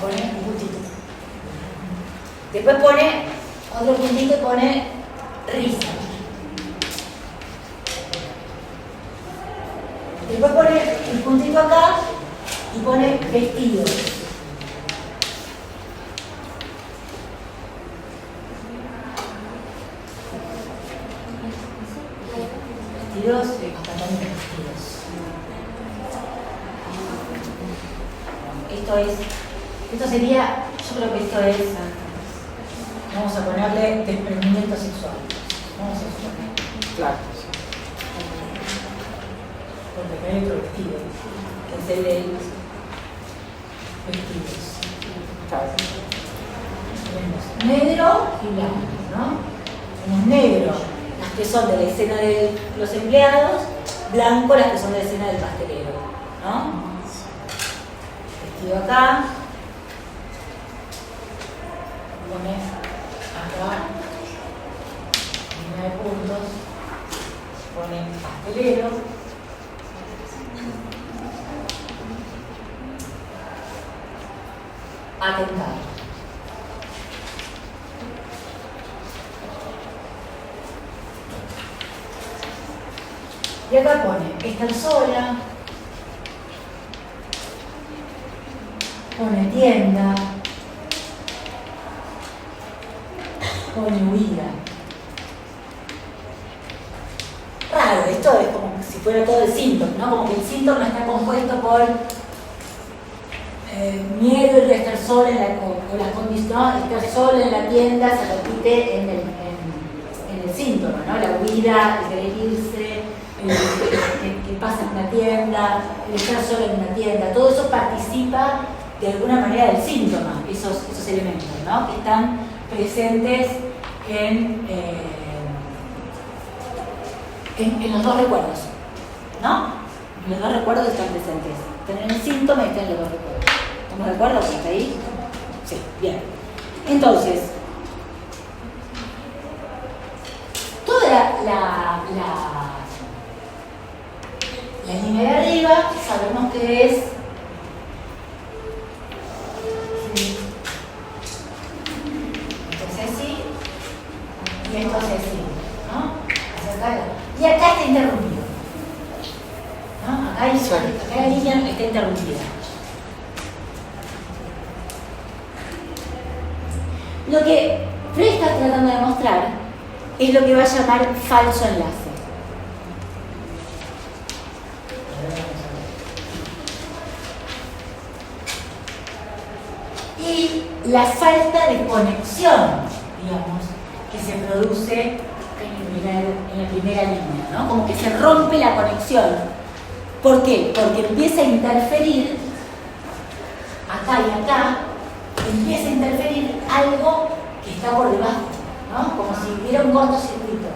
Pone un puntito. Después pone otro puntito y pone risa. Después pone el puntito acá y pone vestido. Vestidos, acá también vestidos. Esto sería, yo creo que esto es, vamos a ponerle desprendimiento sexual. Vamos a suponer. Claro. Porque hay otro vestido, que es el de vestidos. Claro. Tenemos negro y blanco, ¿no? Tenemos negro, las que son de la escena de los empleados, blanco, las que son de la escena del pastelero, ¿no? Vestido acá, pones acá, línea de puntos, pones pastelero, atentado. Y acá pone estar sola, pone tienda, pone huida. Raro, esto es como si fuera todo el síntoma, ¿no? Como que el síntoma está compuesto por miedo y estar sola o las condiciones, ¿no? Estar sola en la tienda se repite en el síntoma, ¿no? La huida, el querer irse, que pasa en una tienda, el estar sola en una tienda, todo eso participa de alguna manera del síntoma, esos elementos, ¿no? Que están presentes en los dos recuerdos, ¿no? Los dos recuerdos están presentes, están en el síntoma y están en los dos recuerdos. ¿Estamos de acuerdo hasta ahí? Sí, bien. Entonces, toda la línea de arriba sabemos que es así y esto es así, ¿no? Y acá está interrumpido, ¿no? Acá la línea está interrumpida. Lo que Freud está tratando de mostrar es lo que va a llamar falso enlace. Y la falta de conexión, digamos, que se produce en la primera línea, ¿no? Como que se rompe la conexión. ¿Por qué? Porque empieza a interferir, acá y acá, empieza a interferir algo que está por debajo, ¿no? Como si hubiera un cortocircuito,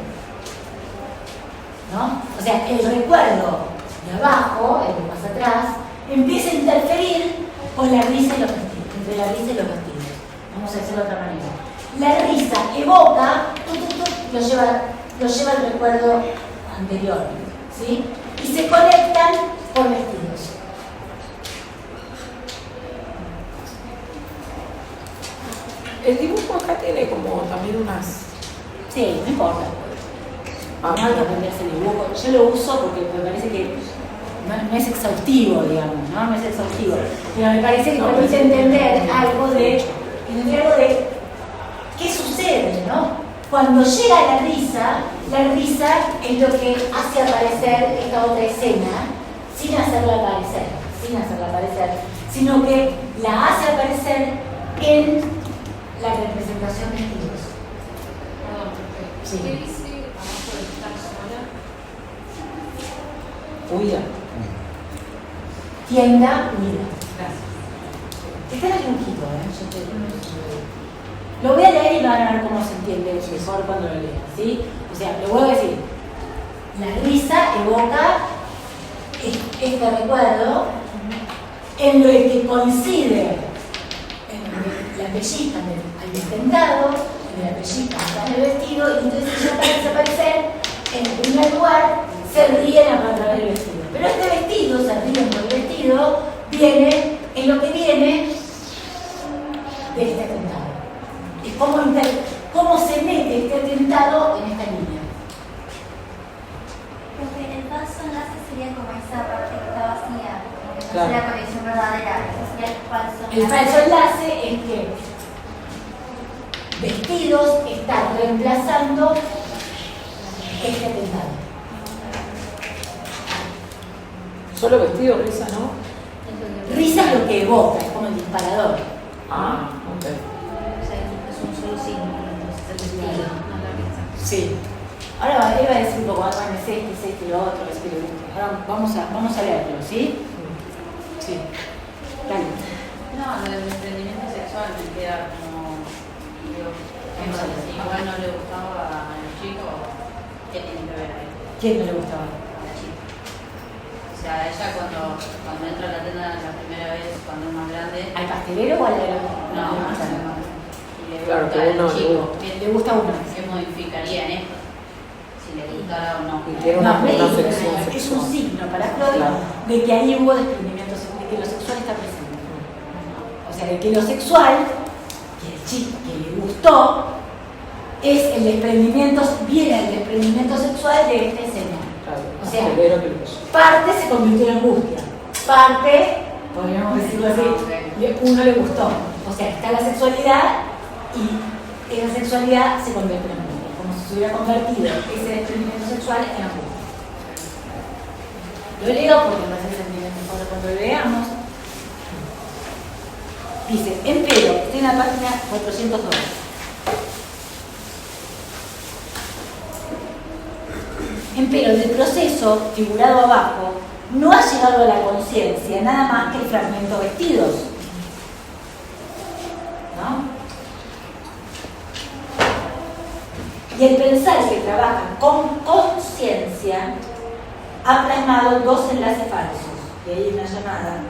¿no? O sea, el recuerdo de abajo, el de más atrás, empieza a interferir con la risa y los vestidos, entre la risa y los vestidos. Vamos a hacerlo de otra manera. La risa evoca, lo lleva al recuerdo anterior, ¿sí? Y se conectan por vestidos. El dibujo acá tiene como también unas... Sí, no importa. No hay que aprenderse el dibujo. Yo lo uso porque me parece que no es exhaustivo, digamos, ¿no? No es exhaustivo. Pero me parece que permite entender algo de qué sucede, ¿no? Cuando llega la risa es lo que hace aparecer esta otra escena sin hacerla aparecer, sino que la hace aparecer en la representación de estilos. Sí. ¿Qué dice abajo de estar sola? Huida. Tienda, huida. Está en el dibujito, Lo voy a leer y van a ver cómo se entiende mejor cuando lo lean, ¿sí? O sea, lo voy a decir. La risa evoca este recuerdo en lo que coincide en la pellizca al destentado, en la pellizca en el vestido, y entonces ella parece aparecer en el primer lugar, se ríen a través del vestido. Pero este vestido, se ríen por el vestido, viene en lo que viene de este atentado. Es cómo se mete este atentado en esta línea. Porque el falso enlace sería como esa parte que está vacía, como que no Claro. sería conexión verdadera, ese sería el falso El falso enlace es que vestidos están reemplazando este atentado. Solo vestido, risa, ¿no? Risa es lo que evoca, es como el disparador. Ah, ok. O sea, es un solo signo, entonces el vestido, no la risa. Sí. Ahora él va a decir un poco, bueno, es este, lo otro, es que lo otro. Ahora vamos a leerlo, ¿sí? Sí. Dale. No, lo del emprendimiento sexual me queda como, digo, si igual no le gustaba a los chicos, ¿qué tiene que ver ahí? ¿Quién no le gustaba? A la chica. O sea, ella cuando entra a la tienda la primera vez, cuando es más grande, ¿Al pastelero o al de los no, más más grande? grande. Y le Claro, gusta que al uno le chico. gusta. Le gusta a uno. ¿Qué modificaría en esto? Si le gustara o no. Y tiene una No, afección es un sexual. signo para Freud Claro. de que ahí hubo desprendimiento sexual, de que lo sexual está presente. O sea, de que lo sexual, que el chico que le gustó, es el desprendimiento, viene el desprendimiento sexual de esta escena. Claro, O sea, acelero que le pasó. parte se convirtió en angustia, parte, podríamos decirlo así, uno le gustó. O sea, está la sexualidad y esa sexualidad se convierte en angustia, como si se hubiera convertido ese desprendimiento sexual en angustia. Lo leo porque me hace sentir mejor cuando lo leamos. Dice, empero, estoy en la página 402. Empero, del proceso figurado abajo, no ha llegado a la conciencia nada más que el fragmento vestidos. ¿No? Y el pensar que trabaja con conciencia ha plasmado dos enlaces falsos. Y ahí una llamada.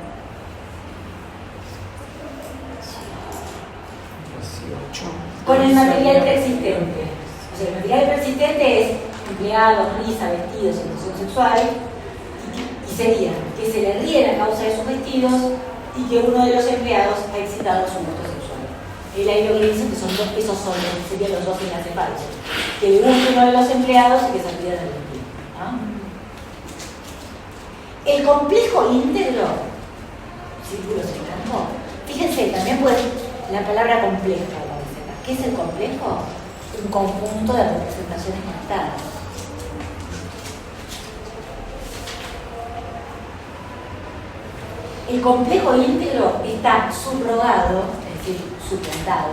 18. Con el material preexistente. O sea, el material preexistente es empleados, risa, vestidos, situación sexual, y sería que se le ríe la causa de sus vestidos y que uno de los empleados ha excitado su gusto sexual. Él ahí lo que dice que esos son, serían los dos enlaces falsos. Que le guste uno de los empleados y que se ríe del vestido. ¿No? El complejo íntegro, círculo cercano, fíjense, también puede, la palabra compleja, ¿qué es el complejo? Un conjunto de representaciones conectadas. El complejo íntegro está subrogado, es decir, suplantado,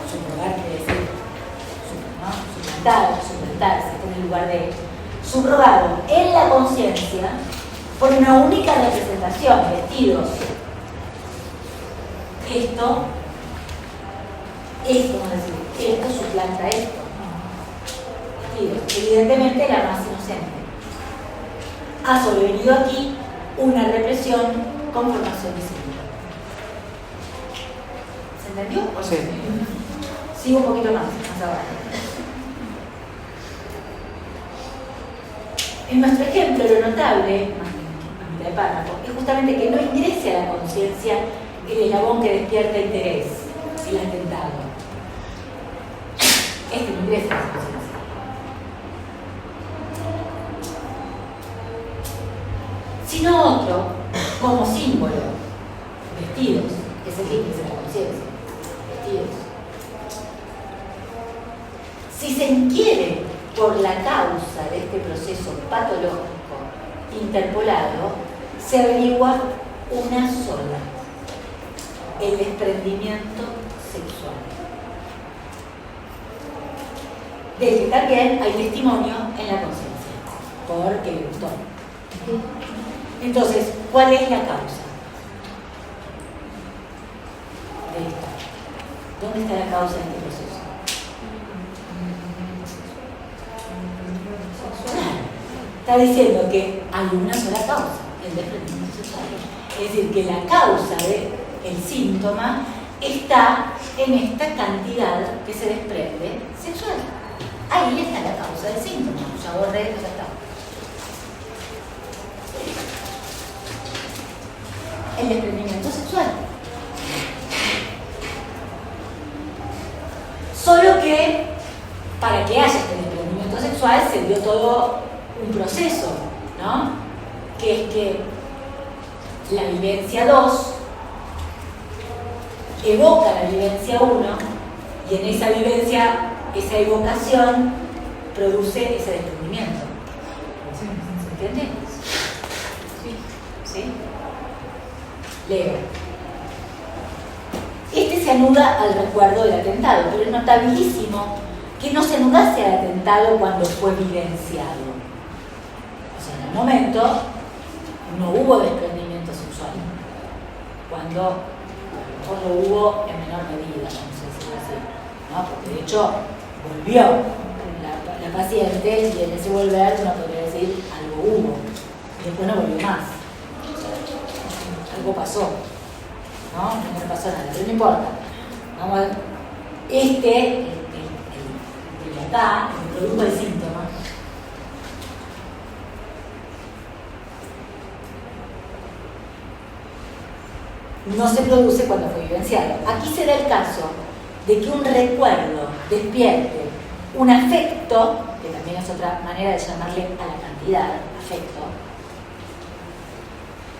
subrogar quiere decir, suplantado, suplantarse, está en el lugar de subrogado en la conciencia por una única representación, vestidos. Esto suplanta esto. Vestidos, evidentemente la más inocente. Ha sobrevenido aquí una represión con formación visible. ¿Se entendió? Sí. Sigo un poquito más abajo. En nuestro ejemplo, lo notable, a mitad de párrafo, es justamente que no ingrese a la conciencia el eslabón que despierta interés, el atentado. Este no ingresa a la conciencia. Sino otro, como símbolo, vestidos, que es el que ingresa a la conciencia. Vestidos. Si se inquiere por la causa de este proceso patológico interpolado, se averigua una sola: el desprendimiento sexual, del que también hay testimonio en la conciencia, porque le gustó. Entonces, ¿cuál es la causa de esto? ¿Dónde está la causa de este proceso? Está diciendo que hay una sola causa, el desprendimiento sexual. Es decir, que la causa del síntoma está en esta cantidad que se desprende sexual. Ahí está la causa del síntoma. Ya borré esto, ya está. El desprendimiento sexual. Solo que para que haya este desprendimiento sexual se dio todo un proceso, ¿no? Que es que la vivencia 2 evoca la vivencia 1 y en esa vivencia, esa evocación produce ese desprendimiento. ¿Se entiende? ¿Sí? Leo. Este se anuda al recuerdo del atentado, pero es notabilísimo que no se anudase al atentado cuando fue vivenciado. O sea, en el momento no hubo desprendimiento sexual. Cuando lo hubo en menor medida, vamos a decirlo así, ¿no? Porque de hecho volvió la paciente y en ese volver uno podría decir algo hubo y después no volvió más. O sea, algo pasó, ¿no? No pasó nada, pero no importa. Vamos a ver. el producto del síntoma, no se produce cuando fue vivenciado. Aquí se da el caso de que un recuerdo despierte un afecto, que también es otra manera de llamarle a la cantidad, afecto,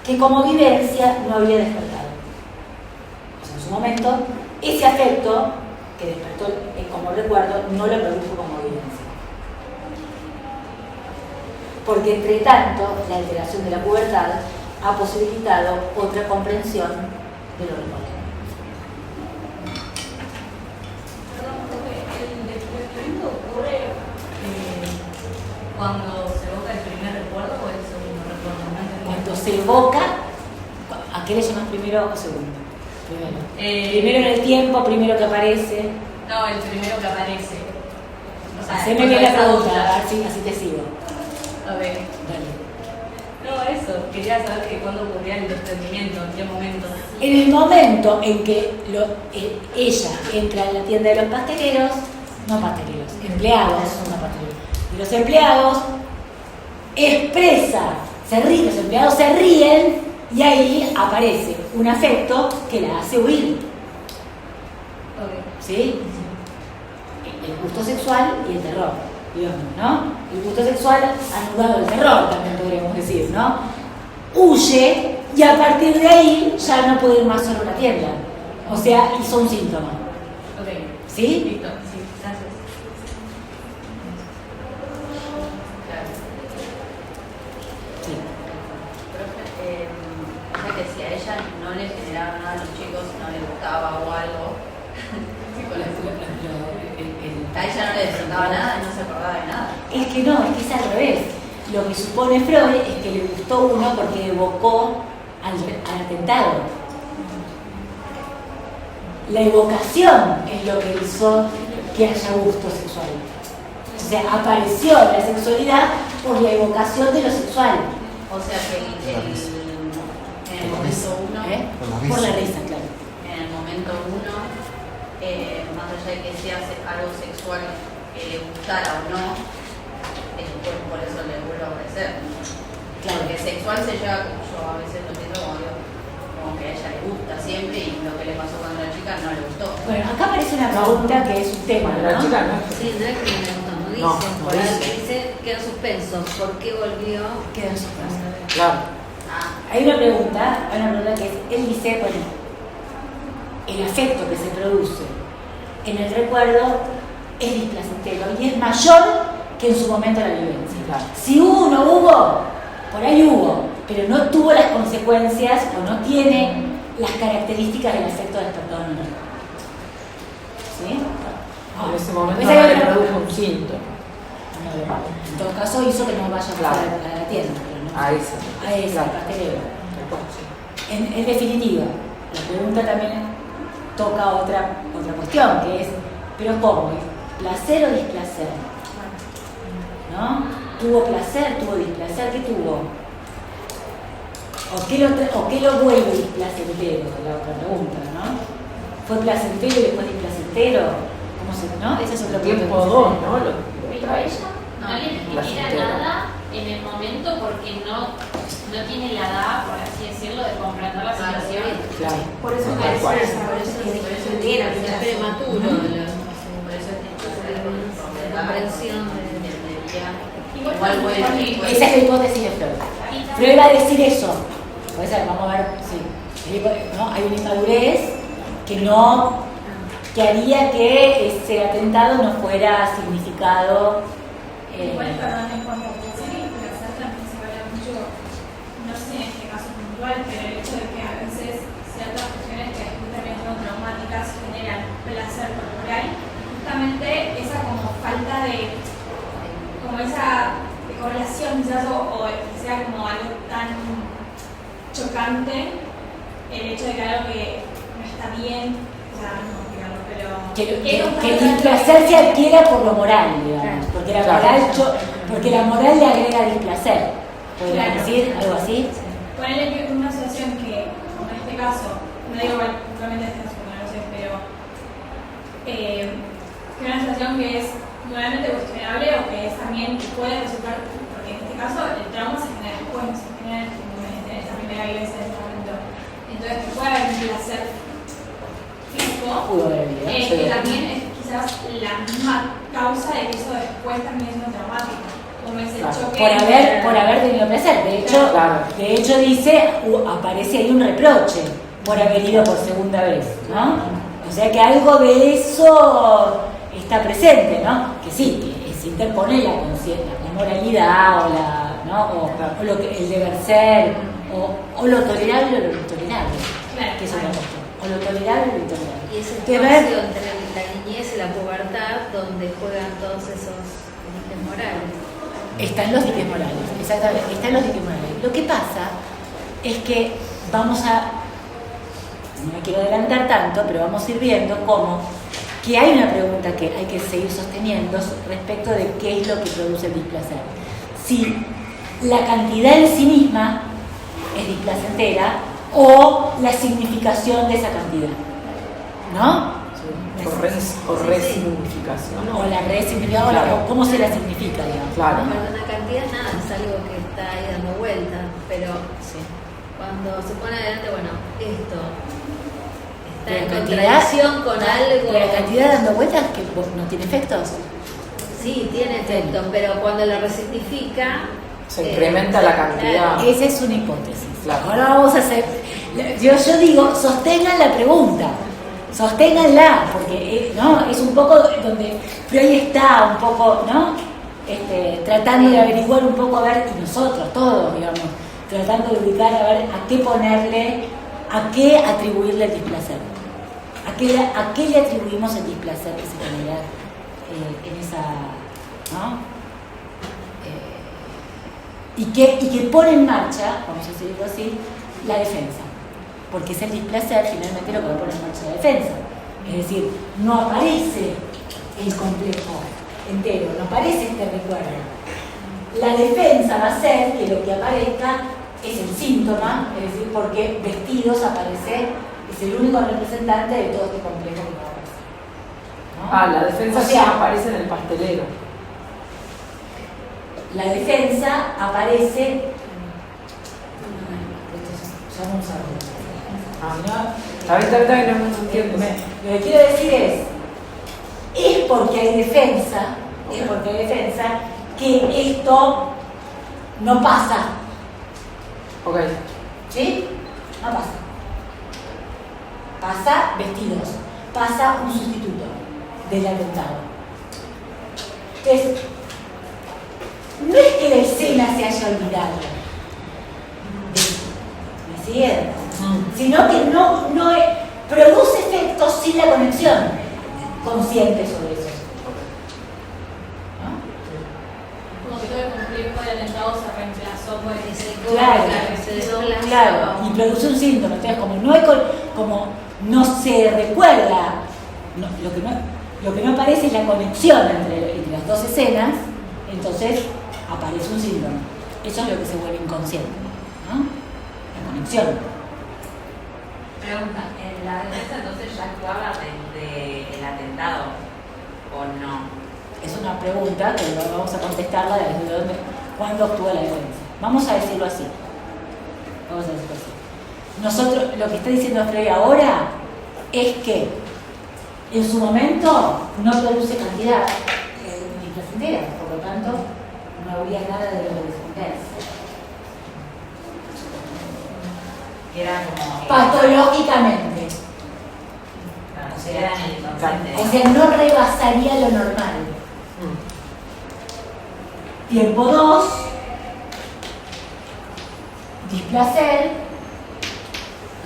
que como vivencia no había despertado. O sea, en su momento, ese afecto que despertó como recuerdo no lo produjo como vivencia. Porque entre tanto, la alteración de la pubertad ha posibilitado otra comprensión de lo recuerdo. ¿El despertamiento ocurre cuando se evoca el primer recuerdo o el segundo recuerdo? Cuando se evoca, ¿a qué le llamas primero o segundo? Primero en el tiempo, primero que aparece. No, el primero que aparece. O sea, Haceme bien la pregunta, a ver si así te sigo. A ver. Dale. No, eso. Quería saber que cuándo ocurría el desprendimiento, en qué momento. En el momento en que ella entra en la tienda de los pasteleros, empleados, no pasteleros, y los empleados expresa, los empleados se ríen y ahí aparece un afecto que la hace huir. ¿Sí? El gusto sexual y el terror, digamos, ¿no? El gusto sexual anulado el terror, también podríamos decir, ¿no? Huye y a partir de ahí ya no puede ir más solo a la tienda. O sea, hizo un síntoma. ¿Sí? Listo, sí, gracias. Sí. Profe, o sea que si a ella no le generaba nada a los chicos, no le gustaba o algo, a ella no le despertaba nada y no se acordaba de nada. Es que no, es que es al revés. Lo que supone Freud es que le gustó uno porque evocó al atentado. La evocación es lo que hizo que haya gusto sexual. O sea, apareció la sexualidad por la evocación de lo sexual. O sea que en el momento uno, Por la risa, claro. en el momento uno, más allá de que se hace algo sexual que le gustara o no, el cuerpo por eso le vuelve a aparecer. Claro. Porque sexual se lleva, yo a veces lo entiendo como que a ella le gusta siempre y lo que le pasó cuando era chica no le gustó. Bueno, acá aparece una pregunta que es un tema, ¿no? Sí, no es que no dice, No, por ahí dice. que dice queda en suspenso. ¿Por qué volvió? Queda en suspenso. Claro. Hay una pregunta que es, él dice, bueno, el afecto que se produce en el recuerdo es displacentero y es mayor que en su momento la vivencia. Claro. Si hubo o no hubo, por ahí hubo, pero no tuvo las consecuencias o no tiene las características del afecto despertado en el recuerdo. ¿Sí? En ese momento Pues no hay le otra- produjo un síntoma. En todo caso hizo que no vaya Claro. a la tienda. Pero no. A ese. A ese, Claro. pastelero. En definitiva, la pregunta también toca otra cuestión, que es, ¿pero cómo? ¿Placer o displacer? ¿No? ¿Tuvo placer? ¿Tuvo displacer? ¿Qué tuvo? ¿O qué lo vuelve displacentero? La otra pregunta, ¿no? ¿Fue placentero y después displacentero? ¿Cómo se, no? Esa es otra pregunta. Tiempo 2, ¿no? Lo Pero trae. ella no le genera placentero. nada en el momento porque no tiene la edad, por así decirlo, de comprender la situación. Claro. Por eso Tal cual. Por eso tiene, es prematuro. Por eso es La comprensión de... Igual bueno, Esa es la hipótesis de Freud. Freud va a decir eso. Puede ser, vamos a ver, sí. ¿No? Hay una inmadurez que haría que ese atentado no fuera significado. Igual, perdón, en cuanto a placer y placer también se habla mucho, no sé en este caso puntual, pero el hecho de que a veces ciertas cuestiones que también son traumáticas generan placer corporal, justamente esa como falta de, como esa correlación quizás o que sea como algo tan chocante, el hecho de que algo que no está bien, o sea, no digamos, pero Que el displacer se adquiera por lo moral, digamos. Porque la moral, porque la moral le agrega displacer. ¿Podrías Claro. decir algo así? Ponele que en una situación que, como en este caso, no digo igual, probablemente este caso porque no lo sé, pero situación que es nuevamente cuestionable o que es también puede resultar, porque en este caso el trauma se genera después, no se genera en esta primera vivencia de este momento. Entonces que puede haber un placer físico, que también es quizás la misma causa de que eso después también es traumático. Como es el choque. Por haber tenido placer. De hecho dice, aparece ahí un reproche por haber ido por segunda vez, ¿no? O sea que algo de eso está presente, ¿no? Que sí, se interpone la conciencia, la moralidad o lo que, el deber ser, o lo tolerable o lo intolerable. Claro, que es otra cuestión. O lo tolerable o lo intolerable. Y ese espacio entre la niñez y la pubertad donde juegan todos esos límites morales. Están los diques morales, exactamente, están los diques morales. Lo que pasa es que no me quiero adelantar tanto, pero vamos a ir viendo cómo que hay una pregunta que hay que seguir sosteniendo respecto de qué es lo que produce el displacer. Si la cantidad en sí misma es displacentera o la significación de esa cantidad, ¿no? O resignificación. O la resignificación, o cómo se la significa, digamos. Claro. Pero una cantidad nada, es algo que está ahí dando vueltas, pero cuando se pone adelante, bueno, esto está en contradicción con algo. Pero la cantidad dando vueltas que no tiene efectos. Sí, tiene efectos, pero cuando lo resignifica se incrementa la cantidad. Esa es una hipótesis. Claro. Ahora vamos a hacer. Yo digo, sostengan la pregunta. Sosténganla, porque ¿no? Es un poco donde Freud está un poco, ¿no? Tratando de averiguar un poco, a ver, y nosotros, todos, digamos, tratando de ubicar, a ver, a qué ponerle, a qué atribuirle el displacer. ¿A qué le atribuimos el displacer que se genera en esa, ¿no? Y que pone en marcha, vamos a decirlo así, la defensa. Porque es el displacer finalmente lo que va a poner en marcha la defensa. Es decir, no aparece el complejo entero, no aparece este recuerdo. La defensa va a ser que lo que aparezca es el síntoma, es decir, porque vestidos aparece, es el único representante de todo este complejo que va a aparecer, ¿no? La defensa o sea, aparece en el pastelero. La defensa aparece. Ya vamos a ver. No entiendo. Lo que quiero decir es porque hay defensa, que esto no pasa. Ok. ¿Sí? No pasa. Pasa vestidos, pasa un sustituto del atentado. Entonces, no es que la escena se haya olvidado, ¿me siguen? Sino que no produce efectos sin la conexión consciente sobre eso. ¿No? Como que todo el complejo del atentado se reemplazó por ese Claro, y produce un síntoma. Entonces, como no se recuerda, lo que no aparece es la conexión entre las dos escenas, entonces aparece un síntoma. Eso es lo que se vuelve inconsciente, ¿no? La conexión. Pregunta, ¿en la defensa entonces ya actuaba del atentado o no? Es una pregunta que vamos a contestarla desde dónde, cuándo actúa la defensa. Vamos a decirlo así. Nosotros, lo que está diciendo Freud ahora es que en su momento no produce cantidad ni placentera, por lo tanto no habría nada de lo que defenderse. Era como patológicamente. O sea, era en el inconsciente. O sea, no rebasaría lo normal. Tiempo 2, displacer,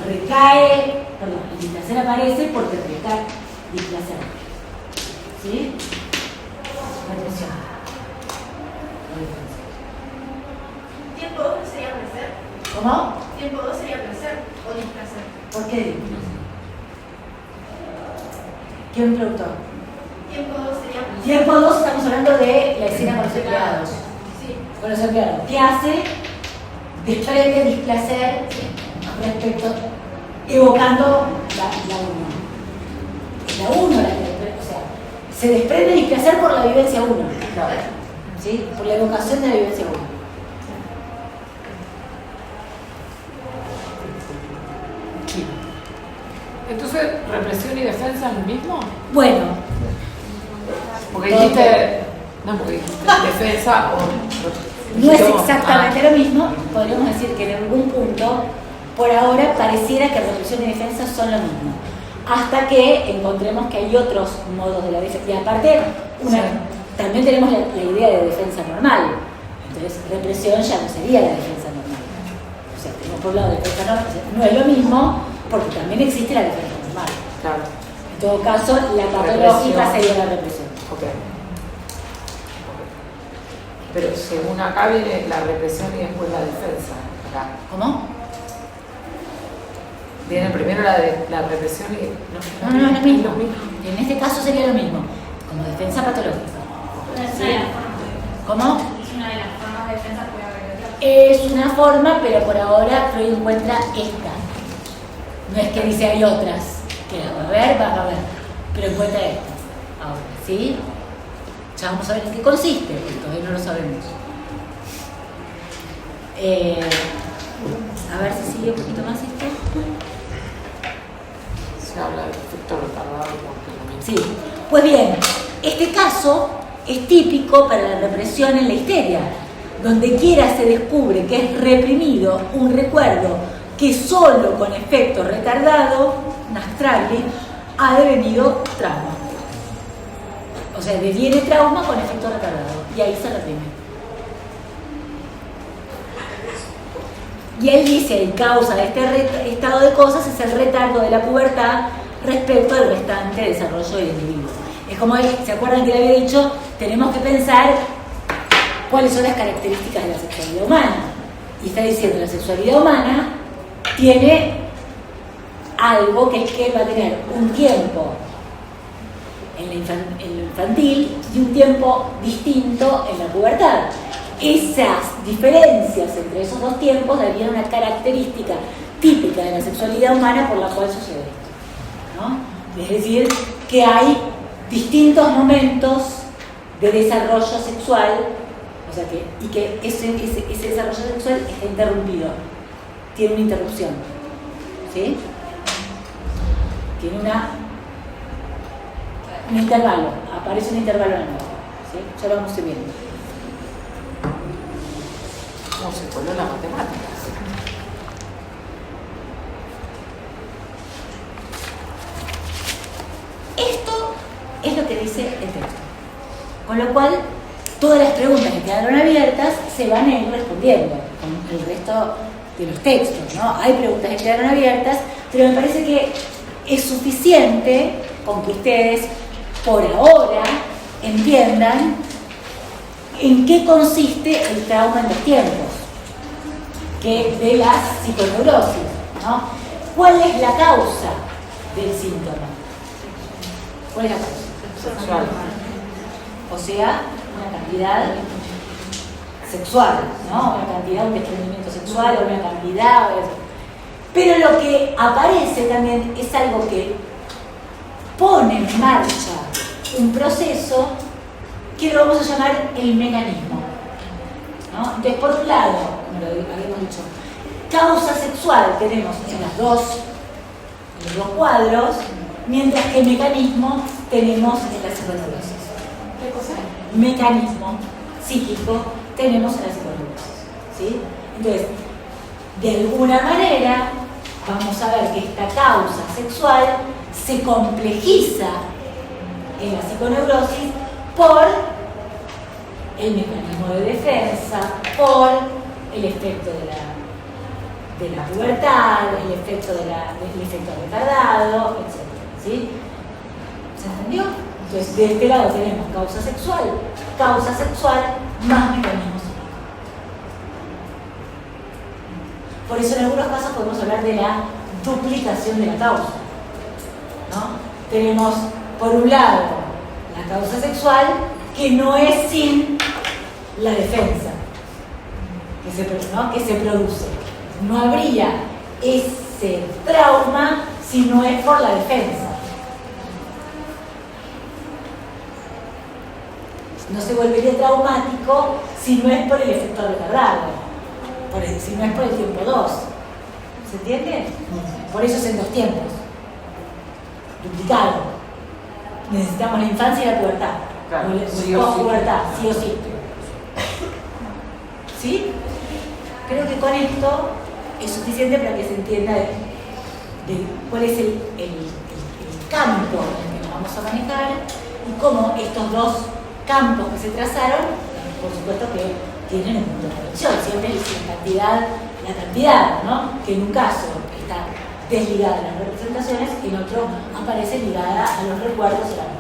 recae, perdón, el displacer aparece porque recae displacer. ¿Sí? Represión. ¿Tiempo 2 no sería placer? ¿Cómo? ¿Tiempo 2 sería placer o displacer? ¿Por qué? ¿Quién me preguntó? Tiempo 2 sería placer. Tiempo 2 estamos hablando de la escena con los empleados. Sí. Con los empleados. ¿Qué hace? Desprende displacer respecto, evocando la 1. La 1, o sea, se desprende el displacer por la vivencia 1, Claro. ¿sí? Por la evocación de la vivencia 1. Sí. Entonces, ¿represión y defensa es lo mismo? Bueno, Porque dijiste, no, porque dijiste defensa o... no es exactamente lo mismo, podríamos decir que en algún punto, por ahora, pareciera que represión y defensa son lo mismo. Hasta que encontremos que hay otros modos de la defensa. Y aparte, también tenemos la idea de defensa normal. Entonces, represión ya no sería la defensa normal. O sea, tenemos por un lado defensa normal, no es lo mismo, porque también existe la defensa normal. Claro. En todo caso, la patológica sería la represión. Ok. Pero según acá viene la represión y después la defensa. Acá. ¿Cómo? Viene primero la represión y... No, es lo mismo. En este caso sería lo mismo, como defensa patológica. ¿Sí? ¿Cómo? Es una de las formas de defensa que voy a regresar. Es una forma, pero por ahora Freud encuentra esta. No es que dice hay otras, que las va a ver, pero encuentra estas. Ahora, ¿sí? Ya vamos a ver en qué consiste, porque todavía no lo sabemos. A ver si sigue un poquito más esto. Se habla del efecto retardado. Sí, pues bien, este caso es típico para la represión en la histeria. Donde quiera se descubre que es reprimido un recuerdo que solo con efecto retardado, Nastragli, ha devenido trauma. O sea, deviene trauma con efecto retardado y ahí se reprime. Y él dice, el causa de este estado de cosas es el retardo de la pubertad respecto al restante desarrollo del individuo. Es como él, ¿se acuerdan que le había dicho? Tenemos que pensar cuáles son las características de la sexualidad humana. Y está diciendo, la sexualidad humana tiene algo que es que va a tener un tiempo en lo infantil y un tiempo distinto en la pubertad. Esas diferencias entre esos dos tiempos darían una característica típica de la sexualidad humana por la cual sucede esto, ¿no? Es decir, que hay distintos momentos de desarrollo sexual, o sea que ese desarrollo sexual está interrumpido, tiene una interrupción, ¿sí? Tiene un intervalo, aparece un intervalo en el nuevo, ¿sí? Ya lo vamos a ir viendo. ¿Cómo se coló la matemática? Esto es lo que dice el texto. Con lo cual, todas las preguntas que quedaron abiertas se van a ir respondiendo con el resto de los textos, ¿no? Hay preguntas que quedaron abiertas, pero me parece que es suficiente con que ustedes, por ahora, entiendan en qué consiste el trauma en los tiempos, que de las psiconeurosis, ¿no? ¿Cuál es la causa del síntoma? ¿Cuál es la causa? Sexual. O sea, una cantidad sexual, ¿no? Una cantidad, un desprendimiento sexual, una cantidad. Pero lo que aparece también es algo que pone en marcha un proceso que lo vamos a llamar el mecanismo, ¿no? Entonces, por un lado, como lo habíamos dicho, causa sexual tenemos en los dos cuadros, mientras que el mecanismo tenemos en la psiconeurosis. ¿Qué cosa? Mecanismo psíquico tenemos en la psiconeurosis, ¿sí? Entonces, de alguna manera, vamos a ver que esta causa sexual se complejiza en la psiconeurosis por el mecanismo de defensa, por el efecto de la pubertad, el efecto retardado, etc. ¿Sí? ¿Se entendió? Entonces, de este lado tenemos causa sexual más mecanismo psíquico. Por eso en algunos casos podemos hablar de la duplicación de la causa, ¿no? Tenemos, por un lado, la causa sexual, que no es sin la defensa que se produce. No habría ese trauma si no es por la defensa. no se volvería traumático si no es por el efecto retardado, si no es por el tiempo 2. ¿Se entiende? Por eso es en 2 tiempos. Duplicado. Necesitamos la infancia y la pubertad. Claro, o sí la o sí. pubertad, sí o sí. ¿Sí? Creo que con esto es suficiente para que se entienda de cuál es el campo en el que nos vamos a manejar y cómo estos 2 campos que se trazaron, por supuesto que tienen un punto de conexión, siempre es la cantidad, ¿no? Que en un caso está desligada de las representaciones, en otro aparece ligada a los recuerdos y a la